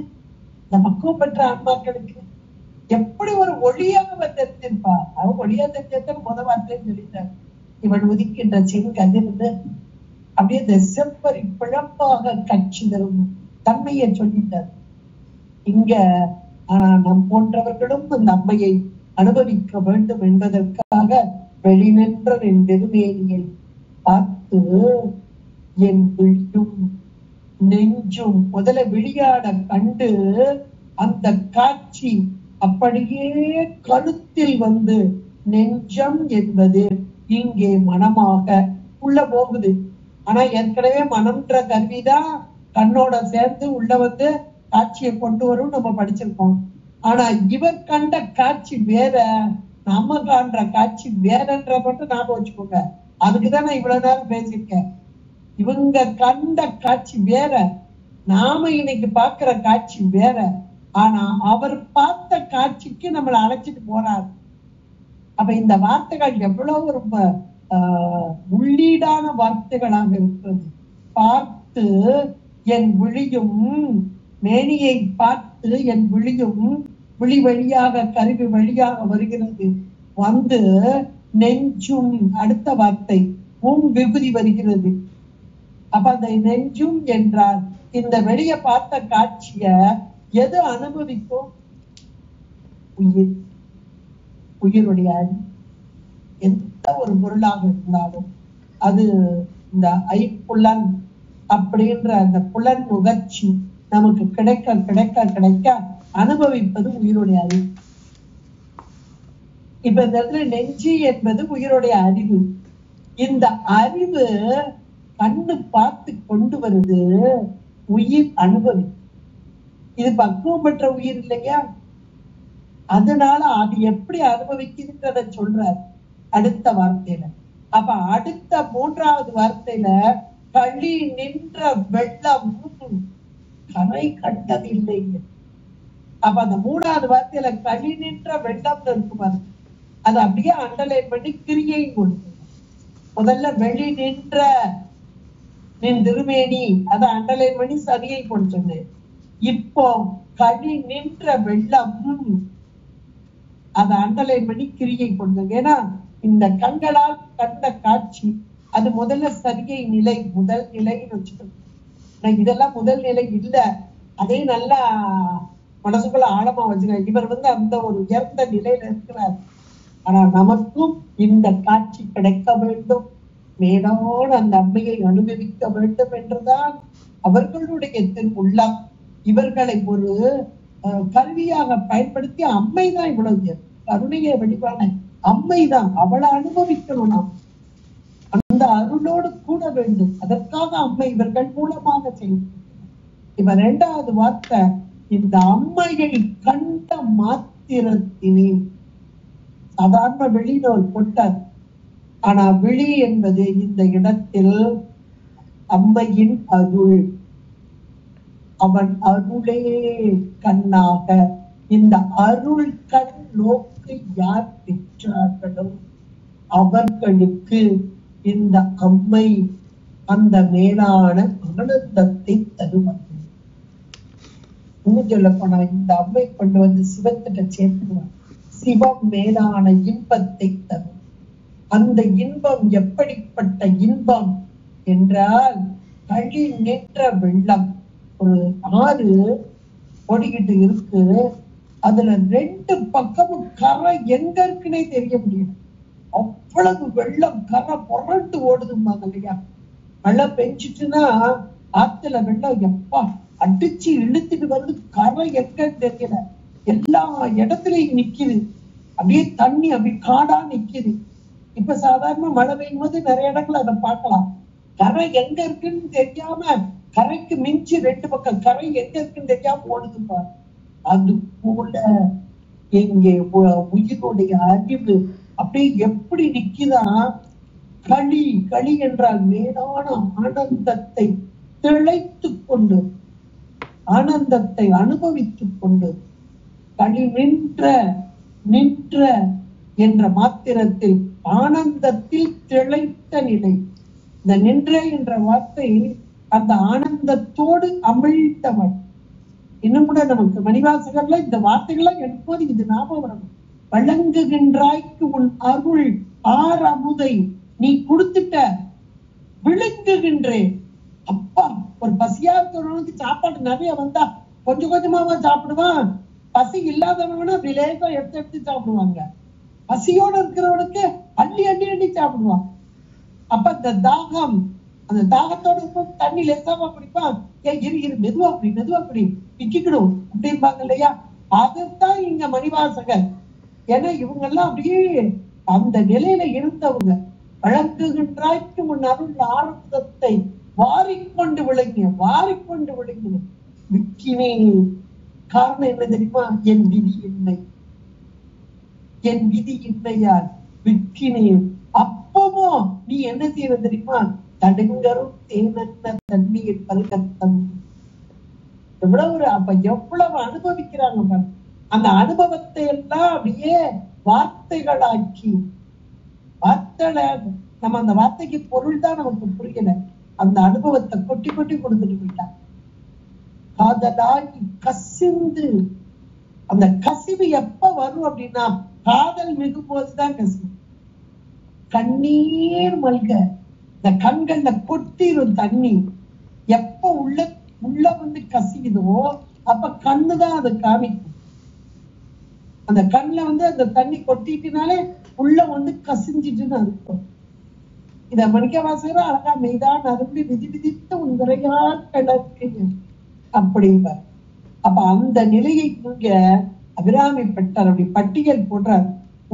இந்த பக்குவம் பெற்ற ஆன்மாக்களுக்கு எப்படி ஒரு ஒளியாக தெரிஞ்சிருப்பா. அவன் ஒளியா தெரிஞ்ச முத வார்த்தைன்னு சொல்லிட்டார். இவன் உதிக்கின்ற செங்கதிர்ந்து அப்படியே இந்த செம்பரி பிழம்பாக காட்சி தரும் தன்மையை சொல்லிட்டார் இங்க. ஆனா நம் போன்றவர்களும் அந்த அம்மையை அனுபவிக்க வேண்டும் என்பதற்காக வெளிநின்ற என் திருமேனியை பார்த்து என் விழியும் நெஞ்சும் முதல்ல விளையாட கண்டு அந்த காட்சி அப்படியே கருத்தில் வந்து நெஞ்சம் என்பது இங்கே மனமாக உள்ள போகுது. ஆனா ஏற்கனவே மனம்ன்ற கருவிதான் கண்ணோட சேர்ந்து உள்ள வந்து காட்சியை கொண்டு வரும் நம்ம படிச்சிருக்கோம். ஆனா இவர் கண்ட காட்சி வேற, நம்ம காண்ற காட்சி வேறன்ற மட்டும் ஞாபகம் வச்சுக்கோங்க. அதுக்குதான் நான் இவ்வளவு நேரம் பேசியிருக்கேன். இவங்க கண்ட காட்சி வேற, நாம இன்னைக்கு பாக்குற காட்சி வேற. ஆனா அவர் பார்த்த காட்சிக்கு நம்மளை அழைச்சிட்டு போறாரு. அப்ப இந்த வார்த்தைகள் எவ்வளவு ரொம்ப உள்ளீடான வார்த்தைகளாக இருக்கிறது. பார்த்து என் விழியும், மேனியை பார்த்து என் விழியும், விழி வழியாக கருவி வழியாக வருகிறது. வந்து நெஞ்சும், அடுத்த வார்த்தை விபூதி வருகிறது. அப்ப அந்த நெஞ்சும் என்றால் இந்த வெளிய பார்த்த காட்சிய எது அனுபவிக்கும்? உயிர், உயிருடைய அறிவு. எந்த ஒரு பொருளாக இருந்தாலும் அது இந்த ஐப்புலன் அப்படின்ற அந்த புலன் நுகர்ச்சி நமக்கு கிடைக்க கிடைக்க கிடைக்க அனுபவிப்பது உயிருடைய அறிவு. இப்ப இந்த இடத்துல நெஞ்சு என்பது உயிருடைய அறிவு. இந்த அறிவு கண்ணு பார்த்து கொண்டு வருது, உயிர் அனுபவி. இது பக்குவம் பெற்ற உயிர் இல்லையா? அதனால அது எப்படி அனுபவிக்குதுன்றத சொல்றார் அடுத்த வார்த்தையில. அப்ப அடுத்த மூன்றாவது வார்த்தையில களி நின்ற வெள்ளம் கரை கண்டதில்லை. அப்ப அந்த மூணாவது வார்த்தையில களி நின்ற வெள்ளம்னு இருக்குமாறு அது அப்படியே அண்டர்லைன் பண்ணி கிரியை கொடுத்து, முதல்ல வெளி நின்ற நின் திருமேனி அதை அண்டர்லைன் பண்ணி சரியை கொண்டு சொன்னேன். இப்போ களி நின்ற வெள்ளம் அதை அண்டர்லைன் பண்ணி கிரியை கொண்டு. ஏன்னா இந்த கண்களால் கண்ட காட்சி அது முதல்ல சரியை நிலை, முதல் நிலைன்னு வச்சுக்கணும். இதெல்லாம் முதல் நிலை இல்ல, அதே நல்லா மனசுக்குள்ள ஆழமா வச்சுக்க. இவர் வந்து அந்த ஒரு உயர்ந்த நிலையில இருக்கிறார். ஆனா நமக்கும் இந்த காட்சி கிடைக்க வேண்டும், மேலோடு அந்த அம்மையை அனுபவிக்க வேண்டும் என்றுதான் அவர்களுடைய திருவுள்ளம். இவர்களை ஒரு கல்வியாக பயன்படுத்தி அம்மைதான் இவ்வளவு கருணையை வடிவான அம்மைதான், அவளை அனுபவிக்கணும். நாம் அந்த அருளோடு கூட வேண்டும். அதற்காக அம்மை இவர்கள் மூலமாக செய்யும். இப்ப இரண்டாவது வார்த்தை, இந்த அம்மையை கண்ட மாத்திரத்தினே. சாதாரண வெளியில கொண்டார். ஆனா விழி என்பது இந்த இடத்தில் அம்மையின் அருள், அவன் அருளே கண்ணாக. இந்த அருள் கண் நோக்கு யார் பெற்றார்களோ அவர்களுக்கு இந்த அம்மை அந்த மேலான ஆனந்தத்தை தருவார்கள். இன்னும் சொல்ல போனா இந்த அம்மை கொண்டு வந்து சிவத்திட்ட சேர்த்துடுவார். சிவம் மேலான இன்பத்தை தரும். அந்த இன்பம் எப்படிப்பட்ட இன்பம் என்றால், களி நின்ற வெள்ளம். ஒரு ஆறு ஓடிக்கிட்டு இருக்கு, அதுல ரெண்டு பக்கமும் கரை எங்க இருக்குன்னே தெரிய முடியும். அவ்வளவு வெள்ளம், கரை புரண்டு ஓடுதும்பாங்க இல்லையா? மழை பெஞ்சிட்டுன்னா ஆத்துல வெள்ளம் எப்பா அடிச்சு இழுத்துட்டு வருது, கரை எங்கன்னு தெரியல. எல்லா இடத்துலயும் நிக்குது, அப்படியே தண்ணி அப்படியே காடா நிக்குது. இப்ப சாதாரண மழை பெய்யும் போது நிறைய இடத்துல அதை பார்க்கலாம். கரை எங்க இருக்குன்னு தெரியாம, கரைக்கு மிஞ்சி ரெண்டு பக்கம் கரை எங்க இருக்குன்னு தெரியாம ஓடுது பாரு. அது போல இங்கே உயிருடைய அறிவு அப்படியே எப்படி நிக்குதான், களி, களி என்றால் மேலான ஆனந்தத்தை திளைத்துக் கொண்டு, ஆனந்தத்தை அனுபவித்துக் கொண்டு, களி நின்ற என்ற மாத்திரத்தில் ஆனந்தத்தில் திளைத்த நிலை. இந்த நின்ற என்ற வார்த்தை அந்த ஆனந்தத்தோடு அமிழ்த்தவன். இன்னும் கூட நமக்கு மணிவாசகர்ல இந்த வார்த்தைகள்லாம் எடுப்போது இது ஞாபகம் வரணும். வழங்குகின்றாய்க்கு உன் அருள் ஆர் அமுதை நீ கொடுத்துட்ட, விழுங்குகின்றேன். அப்பா, ஒரு பசியா இருக்கிறவனுக்கு சாப்பாடு நிறைய வந்தா கொஞ்சம் கொஞ்சமாவா சாப்பிடுவான்? பசி இல்லாதவனா விலேசா எடுத்து சாப்பிடுவாங்க. பசியோட இருக்கிறவனுக்கு அள்ளி அள்ளி அள்ளி சாப்பிடுவான். அப்ப இந்த தாகம், அந்த தாகத்தோட தண்ணி லேசாவா குடிப்பான். இரு மெதுவா குடி பிக்கிக்கணும் அப்படிம்பாங்க இல்லையா? அதுதான் இங்க மணிவாசகர். ஏன்னா இவங்க எல்லாம் அப்படியே அந்த நிலையில இருந்தவங்க. வழங்குகின்றாய்க்கு உன் அருள் ஆனந்தத்தை வாரிக்கொண்டு விளங்கின விக்கினேன். காரணம் என்ன தெரியுமா? என் விதி இல்லையால் விக்கினேன். அப்பவும் நீ என்ன செய்யற தெரியுமா? தடுங்கரும் தேனன்ன தண்ணீர் பல்கத்தம். எவ்வளவு அனுபவிக்கிறாங்க. அந்த அனுபவத்தை எல்லாம் அப்படியே வார்த்தைகளாக்கி, நம்ம அந்த வார்த்தைக்கு பொருள் தான் நமக்கு புரியல. அந்த அனுபவத்தை கொட்டி கொட்டி கொடுத்துட்டு போயிட்டாங்க. காதலாகி கசிந்து, அந்த கசிவு எப்ப வரும் அப்படின்னா காதல் மிகும் போதுதான் கசிவு. கண்ணீர் மல்க, இந்த கண்கள்ல கொட்டிரும் தண்ணி. எப்ப உள்ள வந்து கசியுதோ அப்ப கண்ணுதான் அதை காமிக்கும். அந்த கண்ணுல வந்து அந்த தண்ணி கொட்டிட்டுனாலே உள்ள வந்து கசிஞ்சிட்டுன்னு அர்த்தம். இத மணிவாசகர் அழகா மெய்தான் அரும்பி விதி விதித்து உன் விரையார் கிளக்கு அப்படிங்க. அப்ப அந்த நிலையை இங்க அபிராமி பட்டார் அப்படி பட்டியல் போடுறார்.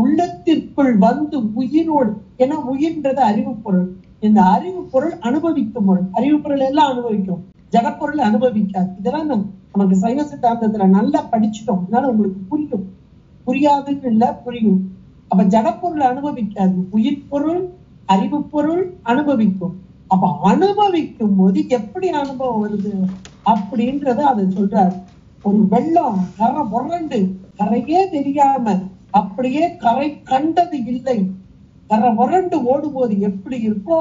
உள்ளத்திற்குள் வந்து உயிரோடு, ஏன்னா உயிர்ன்றது அறிவு பொருள். இந்த அறிவு பொருள் அனுபவிக்கும் பொருள். அறிவு பொருள் எல்லாம் அனுபவிக்கும், ஜடப்பொருள் அனுபவிக்காது. இதெல்லாம் நமக்கு சைவ சித்தாந்தத்துல நல்லா படிச்சுட்டோம். அதனால உங்களுக்கு புரியும். புரியாதுன்னு இல்ல, புரியும். அப்ப ஜடப்பொருள் அனுபவிக்காது, உயிர் பொருள் அறிவு பொருள் அனுபவிக்கும். அப்ப அனுபவிக்கும் போது எப்படி அனுபவம் வருது அப்படின்றத அதை சொல்றாரு. ஒரு வெள்ளம் கரை புரண்டு கரையே தெரியாம அப்படியே கரை கண்டது இல்லை, கரை புரண்டு ஓடும்போது எப்படி இருக்கோ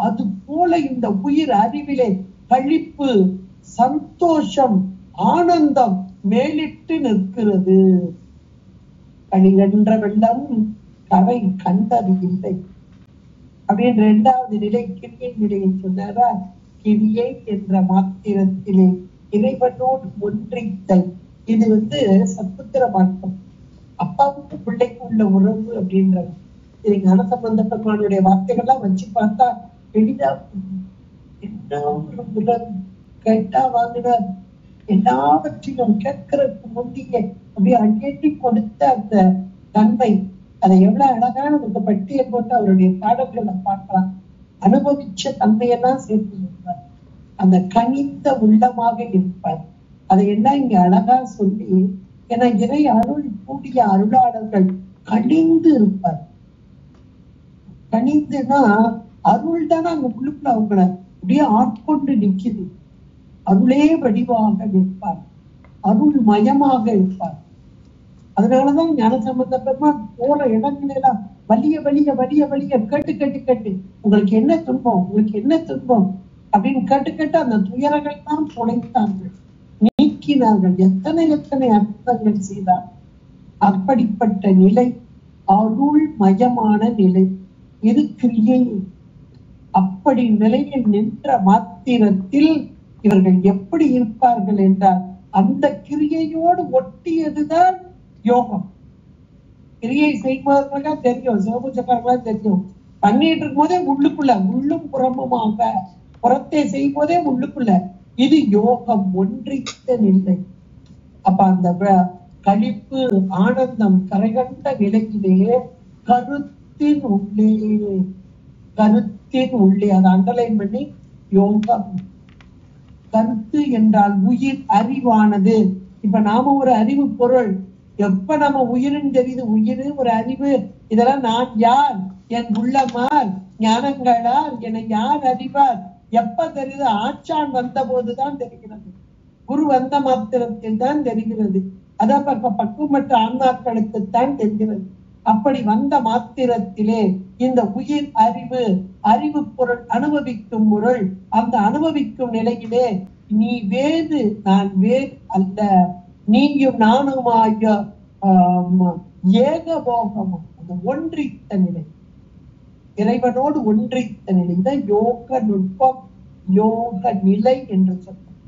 அது போல இந்த உயிர் அறிவிலே களிப்பு, சந்தோஷம், ஆனந்தம் மேலிட்டு நிற்கிறது. கழிகன்ற வெள்ளம் கரை கண்டது இல்லை அப்படின்னு இரண்டாவது நிலை கிரியை நிலையை சொன்னாரா? கிரியை என்ற மாத்திரத்திலே இறைவனோடு ஒன்றித்தல். இது சத்புத்திர மார்க்கம், அப்பாவுக்கு பிள்ளைக்கு உள்ள உறவு அப்படின்றது. இது ஞானசம்பந்த பெருமானுடைய வார்த்தைகள்லாம் வச்சு பார்த்தா எளிதா என்ன ஒரு உறவு. கேட்டா வாங்கினார், எல்லாவற்றையும் கேட்கறதுக்கு முந்தைய அப்படியே அங்கேற்றி கொடுத்த அந்த தன்மை, அதை எவ்வளவு அழகான ஒரு பட்டியல் போட்டு அவருடைய பாடல்களை பார்க்கலாம். அனுபவிச்ச தன்மையெல்லாம் சேர்த்து சொல்றார். அந்த கனிந்த உள்ளமாக இருப்பார். அதையெல்லாம் இங்க அழகா சொல்லி, ஏன்னா இறை அருள் கூடிய அருளாளர்கள் கனிந்து இருப்பார். கனிந்துனா அருள் தானே அங்க உள்ளுக்குள்ள அவங்கள அப்படியே ஆட்கொண்டு நிக்குது. அருளே வடிவாக நிற்பார், அருள் மயமாக இருப்பார். அதனாலதான் ஞானசம்பந்த பெருமான் போற இடங்களெல்லாம் வலிய வலிய வலிய வலிய கேட்டு கேட்டு கேட்டு உங்களுக்கு என்ன துன்பம், உங்களுக்கு என்ன துன்பம் அப்படின்னு கேட்டு கேட்டு அந்த துயரங்கள் தான் துளைத்தார்கள், நீக்கினார்கள். எத்தனை எத்தனை அர்த்தங்கள் செய்தார். அப்படிப்பட்ட நிலை அருள் மயமான நிலை, இது கிரியை. அப்படி நிலையில் நின்ற மாத்திரத்தில் இவர்கள் எப்படி இருப்பார்கள் என்றால் அந்த கிரியையோடு ஒட்டியதுதான் யோகம். கிரியை செய்வதற்காக தெரியும், சிவபூஜக்காரர்களா தெரியும். பண்ணிட்டு இருக்கும் போதே உள்ளுக்குள்ள, உள்ளும் புறமுமாக, புறத்தை செய்யும் போதே உள்ளுக்குள்ள, இது யோகம் ஒன்றித்த நிலை. அப்ப அந்த களிப்பு, ஆனந்தம் கரைகண்ட நிலையிலே கருத்தின் உள்ளே, கருத்தின் உள்ளே, அதை அண்டர்லைன் பண்ணி யோகம். கருத்து என்றால் உயிர் அறிவானது. இப்ப நாம ஒரு அறிவு பொருள், எப்ப நம்ம உயிரின்னு தெரியுது, உயிர் ஒரு அறிவு, இதெல்லாம் நான் யார், என் உள்ளமார் ஞானங்களால் என்னை யார் அறிவார்? எப்ப தெரியுது? ஆச்சான் வந்த போதுதான் தெரிகிறது. குரு வந்த மாத்திரத்தில் தான் தெரிகிறது. அதான் பக்குவமற்ற ஆன்மாக்களுக்குத்தான் தெரிகிறது. அப்படி வந்த மாத்திரத்திலே இந்த உயிர் அறிவு பொருள் அனுபவிக்கும் பொருள், அந்த அனுபவிக்கும் நிலையிலே நீ வேறு நான் வேறு அல்ல, நீயும் நானுமாய ஏகபோகமும் அந்த ஒன்றித்த நிலை, இறைவனோடு ஒன்றித்த நிலை தான் யோக நுட்பம், யோக நிலை என்று சொல்றோம்.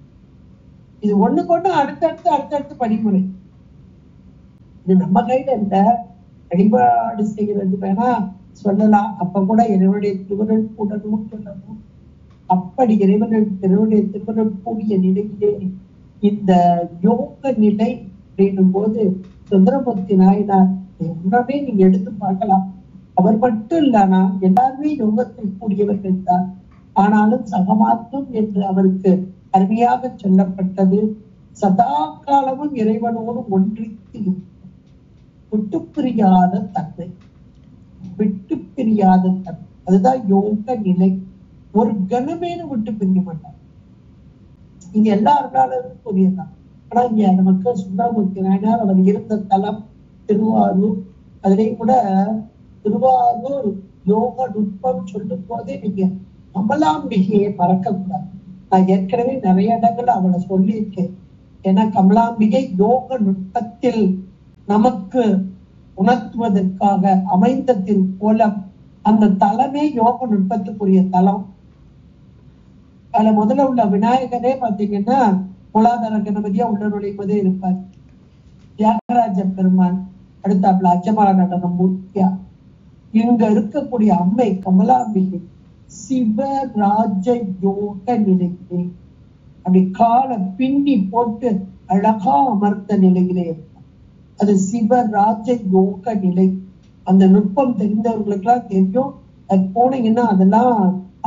இது ஒண்ணு கொண்டு அடுத்தடுத்து படிமுறை. இது நம்ம கையில இல்ல. வழிபாடு செய்கிறது வேணா சொல்லலாம், அப்ப கூட இறைவனுடைய திருவருள் கூடணும் சொல்லணும். அப்படி இறைவனுடைய திருவருள் கூடிய நிலையிலே இந்த யோக நிலை அப்படின்னும் போது சுந்தரமூர்த்தி நாயனார் உடனே நீங்க எடுத்து பார்க்கலாம். அவர் மட்டும் இல்லனா எல்லாருமே யோகத்தில் கூடியவர்கள் தான். ஆனாலும் சகமாத்மம் என்று அவருக்கு அருமையாக சொல்லப்பட்டது. சதா காலமும் இறைவனோடு ஒன்றித்து விட்டு பிரியாத தன்மை, விட்டு பிரியாத தன்மை, அதுதான் யோக நிலை. ஒரு கணமேனு விட்டு பிரிய மாட்டார். இங்க எல்லாருனாலும் புரியதான். ஆனா இங்க நமக்கு சுந்தரமூர்த்தி நாயனார் அவர் இருந்த தலம் திருவாரூர். அதுலயும் கூட திருவாரூர் யோக நுட்பம் சொல்லும் போதே நீங்க கமலாம்பிகையை மறக்க கூடாது. நான் ஏற்கனவே நிறைய இடங்கள்ல அவளை சொல்லியிருக்கேன். ஏன்னா கமலாம்பிகை யோக நுட்பத்தில் நமக்கு உணர்த்துவதற்காக அமைந்த திருக்கோலம். அந்த தலமே யோக நுட்பத்துக்குரிய தலம். அதுல முதல்ல உள்ள விநாயகரே பாத்தீங்கன்னா மூலாதார கணபதியா உள்ள நுழைவதே இருப்பார். தியாகராஜ பெருமான் அடுத்தாப்புல அஜமர நடனம் மூர்த்தியா. இங்க இருக்கக்கூடிய அம்மை கமலாம்பிகை சிவராஜ யோக நிலையிலே அப்படி காலை பின்னி போட்டு அழகா அமர்ந்த நிலையிலே இருக்கும். அது சிவராஜ யோக நிலை. அந்த நுட்பம் தெரிந்தவர்களுக்கு எல்லாம் தெரியும். அது போனீங்கன்னா அதெல்லாம்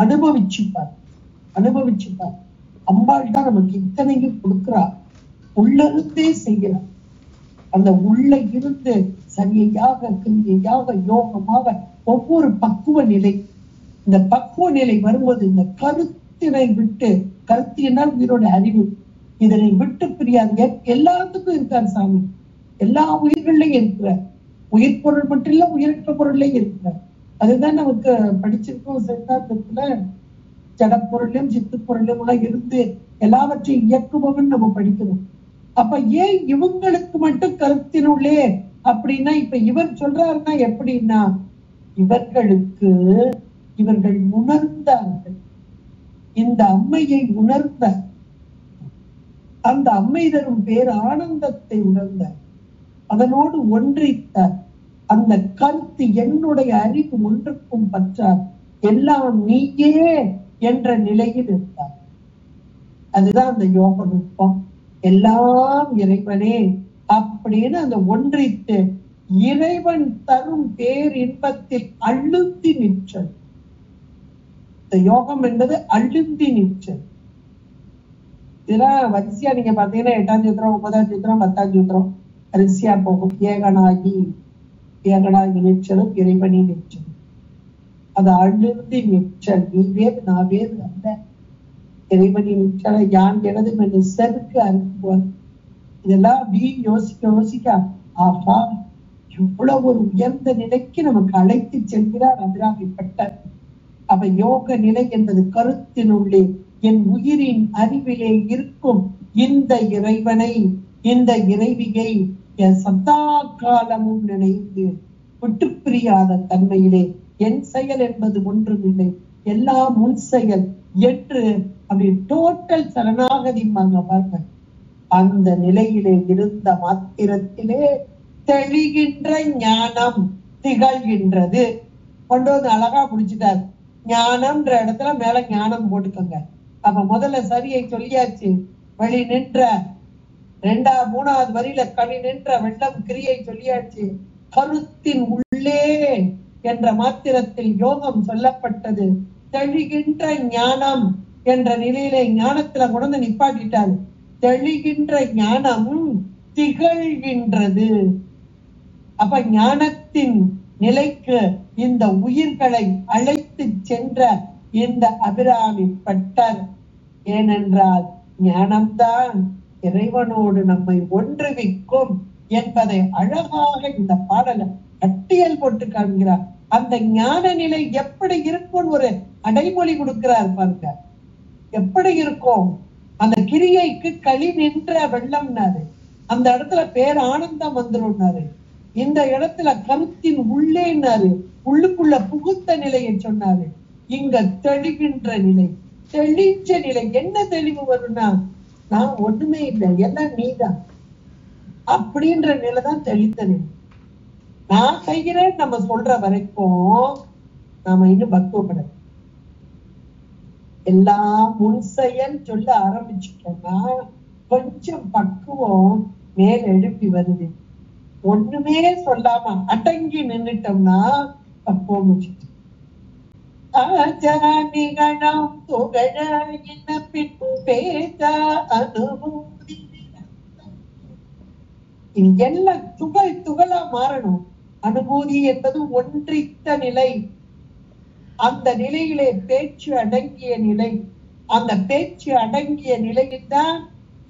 அனுபவிச்சுப்பார். அம்பாள் தான் நமக்கு இத்தனையும் கொடுக்குறா. உள்ள இருந்தே செய்கிறார். அந்த உள்ள இருந்து சரியாக கிரியையாக யோகமாக ஒவ்வொரு பக்குவ நிலை, இந்த பக்குவ நிலை வரும்போது இந்த கருத்தினை விட்டு, கருத்து என்றால் உயிரோட அறிவு, இதனை விட்டு பிரியாது. எல்லாத்துக்கும் இருக்கார் சாமி. எல்லா உயிர்களையும் இருக்கிறார். உயிர் பொருள் மட்டும் இல்ல, உயிரற்ற பொருள்லையும் இருக்கிறார். அதுதான் நமக்கு படிச்சிருக்கோம் சித்தாந்தத்துல. ஜடப்பொருளையும் சித்து பொருளையும் எல்லாம் இருந்து எல்லாவற்றையும் இயக்குபவன் நம்ம படிக்கணும். அப்ப ஏன் இவங்களுக்கு மட்டும் கருத்தினுள்ளே அப்படின்னா, இப்ப இவர் சொல்றாருன்னா எப்படின்னா, இவர்களுக்கு இவர்கள் உணர்ந்தார்கள். இந்த அம்மையை உணர்ந்த, அந்த அம்மை தரும் பேர் ஆனந்தத்தை உணர்ந்தார். அதனோடு ஒன்றித்தார். அந்த கருத்து என்னுடைய அறிவு ஒன்றுக்கும் பற்றார், எல்லாம் நீயே என்ற நிலையில் இருந்தார். அதுதான் அந்த யோக நுட்பம். எல்லாம் இறைவனே அப்படின்னு அந்த ஒன்றித்து இறைவன் தரும் பேர் இன்பத்தில் அழுந்தி நிற்றல். இந்த யோகம் என்பது அழுந்தி நிற்றல். இதெல்லாம் வரிசையா நீங்க பாத்தீங்கன்னா 8ஆம் சூத்திரம், 9ஆம் சூத்திரம், 10ஆம் சூத்திரம் வரிசையா போகும். ஏகனாகி நிற்றலும் இறைவனி நிற்றல். அது அழுந்தி நிற்றல். நீ வேறு நான் வேறு அல்ல. இறைவனி நிற்றலை யான் எனது என்று செருக்கு அனுப்புவார். இதெல்லாம் அப்படி யோசிக்க ஆஹா, இவ்வளவு ஒரு உயர்ந்த நிலைக்கு நமக்கு அழைத்து செல்கிறார் அபிராமிப்பட்டர். அப்ப யோக நிலை என்பது கருத்தினுள்ளே என் உயிரின் அறிவிலே இருக்கும் இந்த இறைவனை, இந்த இறைவியை என் சதா காலமும் நினைந்து விட்டு பிரியாத தன்மையிலே என் செயல் என்பது ஒன்றுமில்லை, எல்லாம் முன் செயல் என்று அப்படி டோட்டல் சரணாகதிமாங்க பாருங்க. அந்த நிலையிலே இருந்த மாத்திரத்திலே தெளிகின்ற ஞானம் திகழ்கின்றது. கொண்டு வந்து அழகா புடிச்சுட்டாரு. ஞானம்ன்ற இடத்துல மேல ஞானம் போட்டுக்கோங்க. அப்ப முதல்ல சரியை சொல்லியாச்சு. வழி நின்ற 2வது 3வது வரியில கனி நின்ற வெள்ளம் கிரியை சொல்லியாச்சு. கருத்தின் உள்ளே என்ற மாத்திரத்தில் யோகம் சொல்லப்பட்டது. தெளிகின்ற ஞானம் என்ற நிலையில ஞானத்துல கொண்டு நிப்பாட்டிட்டாரு. தெளிகின்ற ஞானம் திகழ்கின்றது. அப்ப ஞானத்தின் நிலைக்கு இந்த உயிர்களை அழைத்து சென்ற இந்த அபிராமி பட்டர். ஏனென்றால் ஞானம்தான் இறைவனோடு நம்மை ஒன்றுவிக்கும் என்பதை அழகாக இந்த பாடல கட்டியல் போட்டு காண்கிறார். அந்த ஞான நிலை எப்படி இருக்கும் ஒரு அடைமொழி கொடுக்கிறார் பாருங்க. எப்படி இருக்கும்? அந்த கிரியைக்கு களி நின்ற வெள்ளம்னாரு, அந்த இடத்துல பேர் ஆனந்தம் வந்துரும்னாரு, இந்த இடத்துல கருத்தின் உள்ளேன்னாரு, உள்ளுக்குள்ள புகுத்த நிலையை சொன்னாரு. இங்க தெளிகின்ற நிலை, தெளிஞ்ச நிலை. என்ன தெளிவு வரும்னா, நான் ஒண்ணுமே இல்லை, எல்லாம் நீதான் அப்படின்ற நிலைதான் தெளித்த நிலை. நான் செய்கிறேன் நம்ம சொல்ற வரைக்கும் நாம இன்னும் பக்குவப்படல. எல்லாம் முன் செயல் சொல்ல ஆரம்பிச்சுட்டோம்னா கொஞ்சம் பக்குவம் மேல எழுப்பி வருது. ஒண்ணுமே சொல்லாம அடங்கி நின்னுட்டோம்னா பக்குவம் முடிச்சுட்டு நிகழம் துகழ என்ன பின் பேச அனுபூதி எல்லாம் துகள் துகளா மாறணும். அனுபூதி என்பது ஒன்றித்த நிலை. அந்த நிலையிலே பேச்சு அடங்கிய நிலை. அந்த பேச்சு அடங்கிய நிலையில்தான்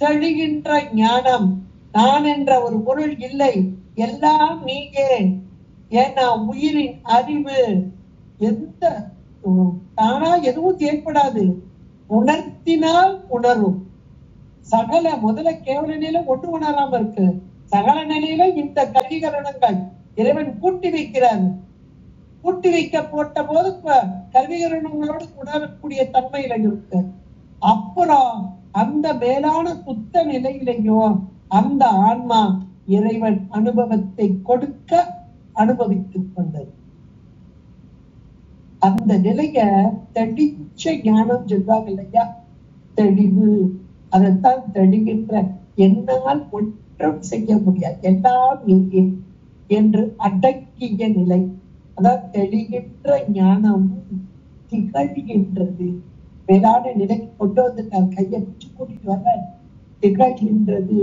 தெளிகின்ற ஞானம். நான் என்ற ஒரு பொருள் இல்லை, எல்லாம் நீங்கே. ஏன்னா உயிரின் அறிவு எந்த தானா எதுவும் செயல்படாது, உணர்த்தினால் உணரும். சகல முதல்ல கேவல நிலை ஒன்று உணராம இருக்கு, சகல நிலையில இந்த கருவிகரணங்கள் இறைவன் கூட்டி வைக்கிறார். கூட்டி வைக்க போட்ட போது கருவிகரணங்களோடு உணரக்கூடிய தன்மையில இருக்கு. அப்புறம் அந்த மேலான சுத்த நிலையிலையும் அந்த ஆன்மா இறைவன் அனுபவத்தை கொடுக்க அனுபவித்துக் கொண்டது. அந்த நிலைய தெளிச்ச ஞானம் சொல்வாங்க இல்லையா, தெளிவு. அதைத்தான் தெளிகின்ற, என்னால் ஒன்றும் செய்ய முடியாது, எல்லாம் நீங்கே என்று அடக்கிய நிலை. அதான் தெளிகின்ற ஞானம் திகழ்கின்றது. மேலான நிலைக்கு கொண்டு வந்துட்டார். கையை பிடிச்சு கூட்டிட்டு வர திகழ்கின்றது.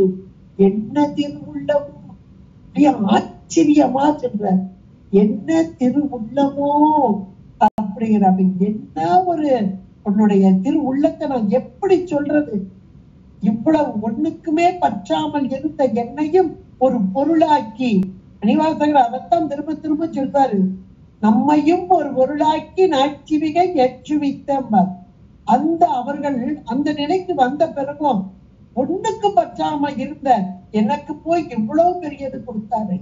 என்ன திருவுள்ளமோ, ஆச்சரியமா சொல்ற, என்ன திருவுள்ளமோ அப்படிங்கிற. என்ன ஒரு உன்னுடைய திரு உள்ளத்தை நான் எப்படி சொல்றது? இவ்வளவு ஒண்ணுக்குமே பற்றாமல் இருந்த என்னையும் ஒரு பொருளாக்கி, மணிவாசகர் அதைத்தான் திரும்ப திரும்ப சொல்றாரு, நம்மையும் ஒரு பொருளாக்கி நாட்சிவிகை ஏற்றுவித்தார். அந்த அவர்கள் அந்த நிலைக்கு வந்த பிறகும் ஒண்ணுக்கு பற்றாம இருந்த எனக்கு போய் இவ்வளவு பெரியது கொடுத்தாரு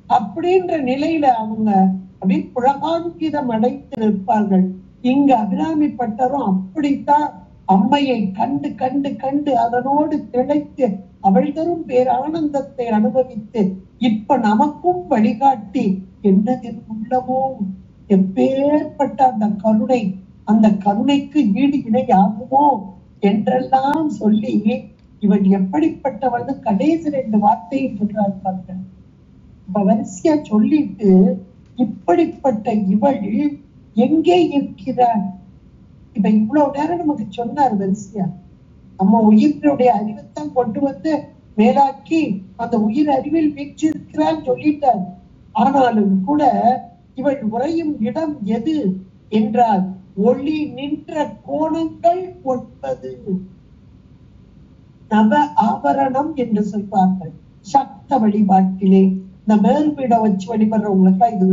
அப்படின்ற நிலையில அவங்க அப்படி புலகாங்கிதம் அடைத்து நிற்பார்கள். இங்க அபிராமி பட்டரும் அப்படித்தான் அம்மையை கண்டு கண்டு கண்டு அதனோடு திளைத்து அவள் தரும் பேரானந்தத்தை அனுபவித்து இப்ப நமக்கும் வழிகாட்டி என்னது உள்ளமோ, எப்பேற்பட்ட அந்த கருணை, அந்த கருணைக்கு ஈடு இணையாகுமோ என்றெல்லாம் சொல்லி இவள் எப்படிப்பட்டவள் கடைசி 2 வார்த்தையை சொல்றாரு பாருங்க. இப்ப வரிசையா சொல்லிட்டு இப்படிப்பட்ட இவள் எங்கே இருக்கிறாள்? இப்ப இவ்வளவு நேரம் நமக்கு சொன்னார் வரிசையா. நம்ம உயிரினுடைய அறிவைத்தான் கொண்டு வந்து மேலாக்கி அந்த உயிர் அறிவில் வீற்றிருக்கிறான்னு சொல்லிட்டார். ஆனாலும் கூட இவள் உறையும் இடம் எது என்றால் ஒளி நின்ற கோணங்கள் 9 நவ ஆபரணம் என்று சொல்வார்கள். சக்த வழிபாட்டிலே இந்த மேற்பீடம் வச்சு வழிபடுறவங்களுக்கு இது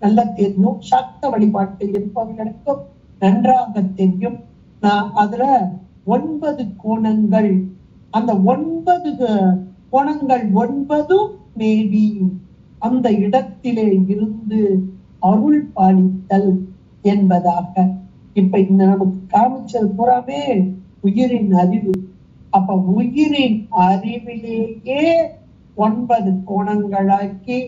நல்லா தெரியும். சக்த வழிபாட்டு என்பவர்களுக்கும் நன்றாக தெரியும். நான் அதுல 9 கோணங்கள், அந்த 9 கோணங்கள் 9 மேவி அந்த இடத்திலே இருந்து அருள் பாலித்தல் என்பதாக. இப்ப இந்த நமக்கு காமிச்சது பூராமே உயிரின் அறிவு. அப்ப உயிரின் அறிவிலேயே 9 கோணங்களாக்கி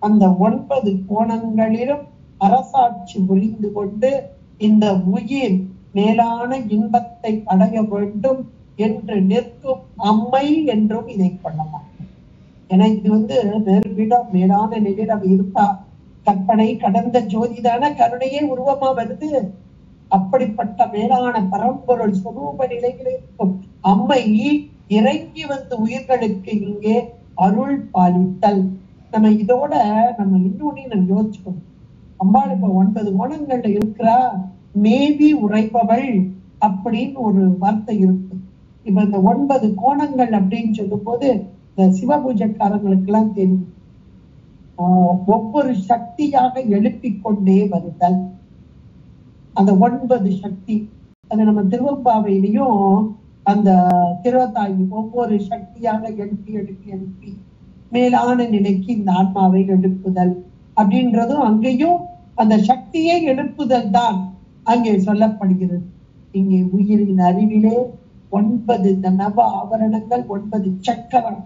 அந்த 9 கோணங்களிலும் அரசாட்சி புரிந்து கொண்டு இந்த உயிர் மேலான இன்பத்தை அடைய வேண்டும் என்று நிற்கும் அம்மை என்றும் இதை கொள்ளலாம். ஏன்னா இது நேர்விடம் மேலான நிலையில் இருப்பா. கற்பனை கடந்த ஜோதிதான கருணையே உருவமா வருது. அப்படிப்பட்ட மேலான பரம்பொருள் சுரூப நிலையில் இருக்கும் அம்மை இறங்கி வந்து உயிர்களுக்கு இங்கே அருள் பாலித்தல். நம்ம இதோட நம்ம இன்னொன்னு நம்ம யோசிச்சுக்கணும். அம்பாள் இப்ப 9 கோணங்கள்ல இருக்கிறா. மேவி உரைப்பவள் அப்படின்னு ஒரு வார்த்தை இருக்கு. இப்ப இந்த 9 கோணங்கள் அப்படின்னு சொல்லும் போது இந்த சிவபூஜைக்காரங்களுக்கு எல்லாம் தெரியும். ஒவ்வொரு சக்தியாக எழுப்பிக் கொண்டே வருதல், அந்த 9 சக்தி. அது நம்ம திருவம்பாவையிலையும் அந்த திருவத்தாயி ஒவ்வொரு சக்தியாக எழுப்பி எழுப்பி எழுப்பி மேலான நிலைக்கு இந்த ஆன்மாவை எழுப்புதல் அப்படின்றதும் அங்கேயும் அந்த சக்தியை எழுப்புதல் தான் அங்கே சொல்லப்படுகிறது. இங்கே உயிரின் அறிவிலே 9 நவ ஆவரணங்கள், 9 சக்கரம்,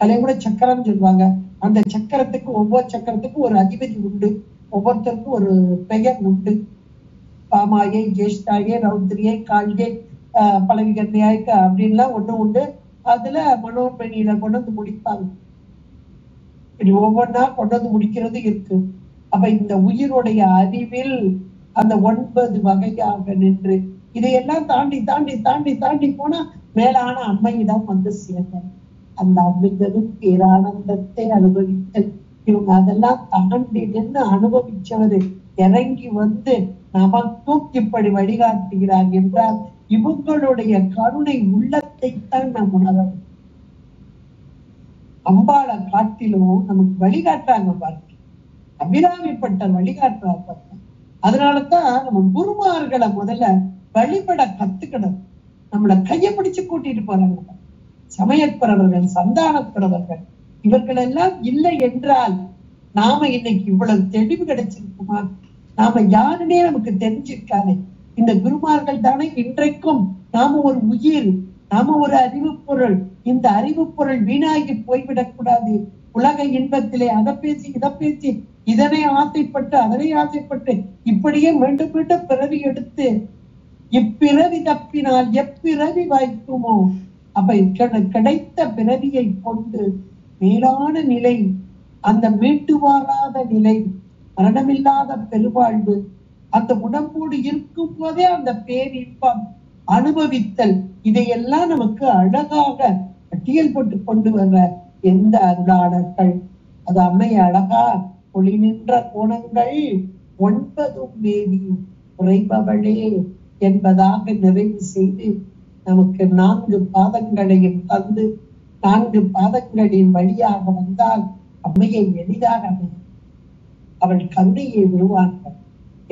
அதை கூட சக்கரம் சொல்லுவாங்க. அந்த சக்கரத்துக்கு ஒவ்வொரு சக்கரத்துக்கும் ஒரு அதிபதி உண்டு, ஒவ்வொருத்தருக்கும் ஒரு பெயர் உண்டு. பாமாயை, ஜேஷ்டாயே, ரௌத்ரியை, காளியை, பலவிகர்ணியாய் அப்படின்லாம் ஒண்ணு உண்டு. அதுல மனோன்மணியில கொண்டு வந்து முடிப்பாங்க. இப்படி ஒவ்வொன்னா கொண்டு வந்து முடிக்கிறது இருக்கு. அப்ப இந்த உயிருடைய அறிவில் அந்த 9 வகையாக நின்று இதையெல்லாம் தாண்டி தாண்டி தாண்டி தாண்டி போனா மேலான அம்மையிடம் வந்து சேர்ந்த அந்த அம்மைகளும் பேரானந்தத்தை அனுபவித்தல். இவங்க அதெல்லாம் தாண்டி நின்று அனுபவிச்சவரு இறங்கி வந்து நமக்கும் இப்படி வழிகாட்டுகிறார் என்றால் இவங்களுடைய கருணை உள்ளத்தை தான் நாம் உணரணும். அம்பாளை காட்டிலும் நமக்கு வழிகாட்டுறாங்க பாருங்க, அபிராமிப்பட்டர் வழிகாட்டுறார் பாருங்க. அதனாலதான் நம்ம குருமார்களை முதல்ல வழிபட கத்துக்கணும். நம்மளை கையை பிடிச்சு கூட்டிட்டு போறாங்க. சமயக்குறவர்கள், சந்தானக்குறவர்கள், இவர்கள் எல்லாம் இல்லை என்றால் நாம இன்னைக்கு இவ்வளவு தெளிவு கிடைச்சிருக்குமா? நாம யாருன்னே நமக்கு தெரிஞ்சிருக்காரு. இந்த குருமார்கள் தானே இன்றைக்கும் நாம ஒரு உயிர், நாம ஒரு அறிவு பொருள். இந்த அறிவு பொருள் வீணாகி போய்விடக் கூடாது. உலக இன்பத்திலே அதை பேசி இதை பேசி இதனை ஆசைப்பட்டு அதனை ஆசைப்பட்டு இப்படியே மீண்டும் மீண்டும் பிறவி எடுத்து இப்பிறவி தப்பினால் எப்பிறவி வாய்க்குமோ? அப்ப கிடைத்த பிறவியை கொண்டு மேலான நிலை, அந்த மீட்டு வாராத நிலை, மரணமில்லாத பெருவாழ்வு, அந்த உடம்போடு இருக்கும் போதே அந்த பேரின்பம் அனுபவித்தல், இதையெல்லாம் நமக்கு அழகாக பட்டியல் போட்டு கொண்டு வர்ற எந்த அருளாளர்கள். அது அம்மையை அழகா ஒளி நின்ற கோணங்கள் 9 மேவி உரைபவளே என்பதாக நிறைவு செய்து நமக்கு 4 பாதங்களையும் தந்து 4 பாதங்களின் வழியாக வந்தால் அம்மையை எளிதாக அவள் கருணையை விடுவார்கள்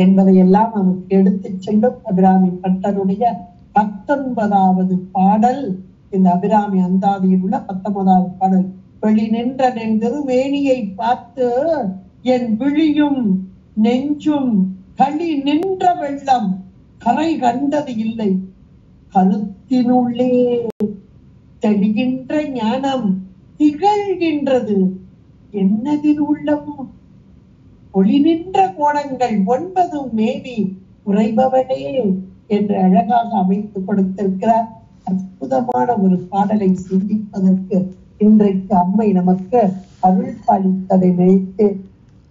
என்பதையெல்லாம் நமக்கு எடுத்துச் செல்லும் அபிராமி பட்டருடைய 19வது பாடல். இந்த அபிராமி அந்தாதியில் உள்ள 19வது பாடல். வெளி நின்ற நின் திருவேணியை பார்த்து என் விழியும் நெஞ்சும் களி நின்ற வெள்ளம் கரை கண்டது இல்லை, கருத்தினுள்ளே தெளிகின்ற ஞானம் திகழ்கின்றது என்னதில் உள்ளமும் ஒளி நின்ற கோணங்கள் 9 மேவி உரைபவனே என்று அழகாக அமைத்து கொடுத்திருக்கிறார். அற்புதமான ஒரு பாடலை சிந்திப்பதற்கு இன்றைக்கு அம்மை நமக்கு அருள் பாலித்ததை நினைத்து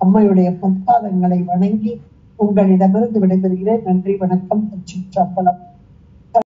அம்மையுடைய பொற்பாதங்களை வணங்கி உங்களிடமிருந்து விடைபெறுகிறேன். நன்றி, வணக்கம், திருச்சிற்றம்பலம்.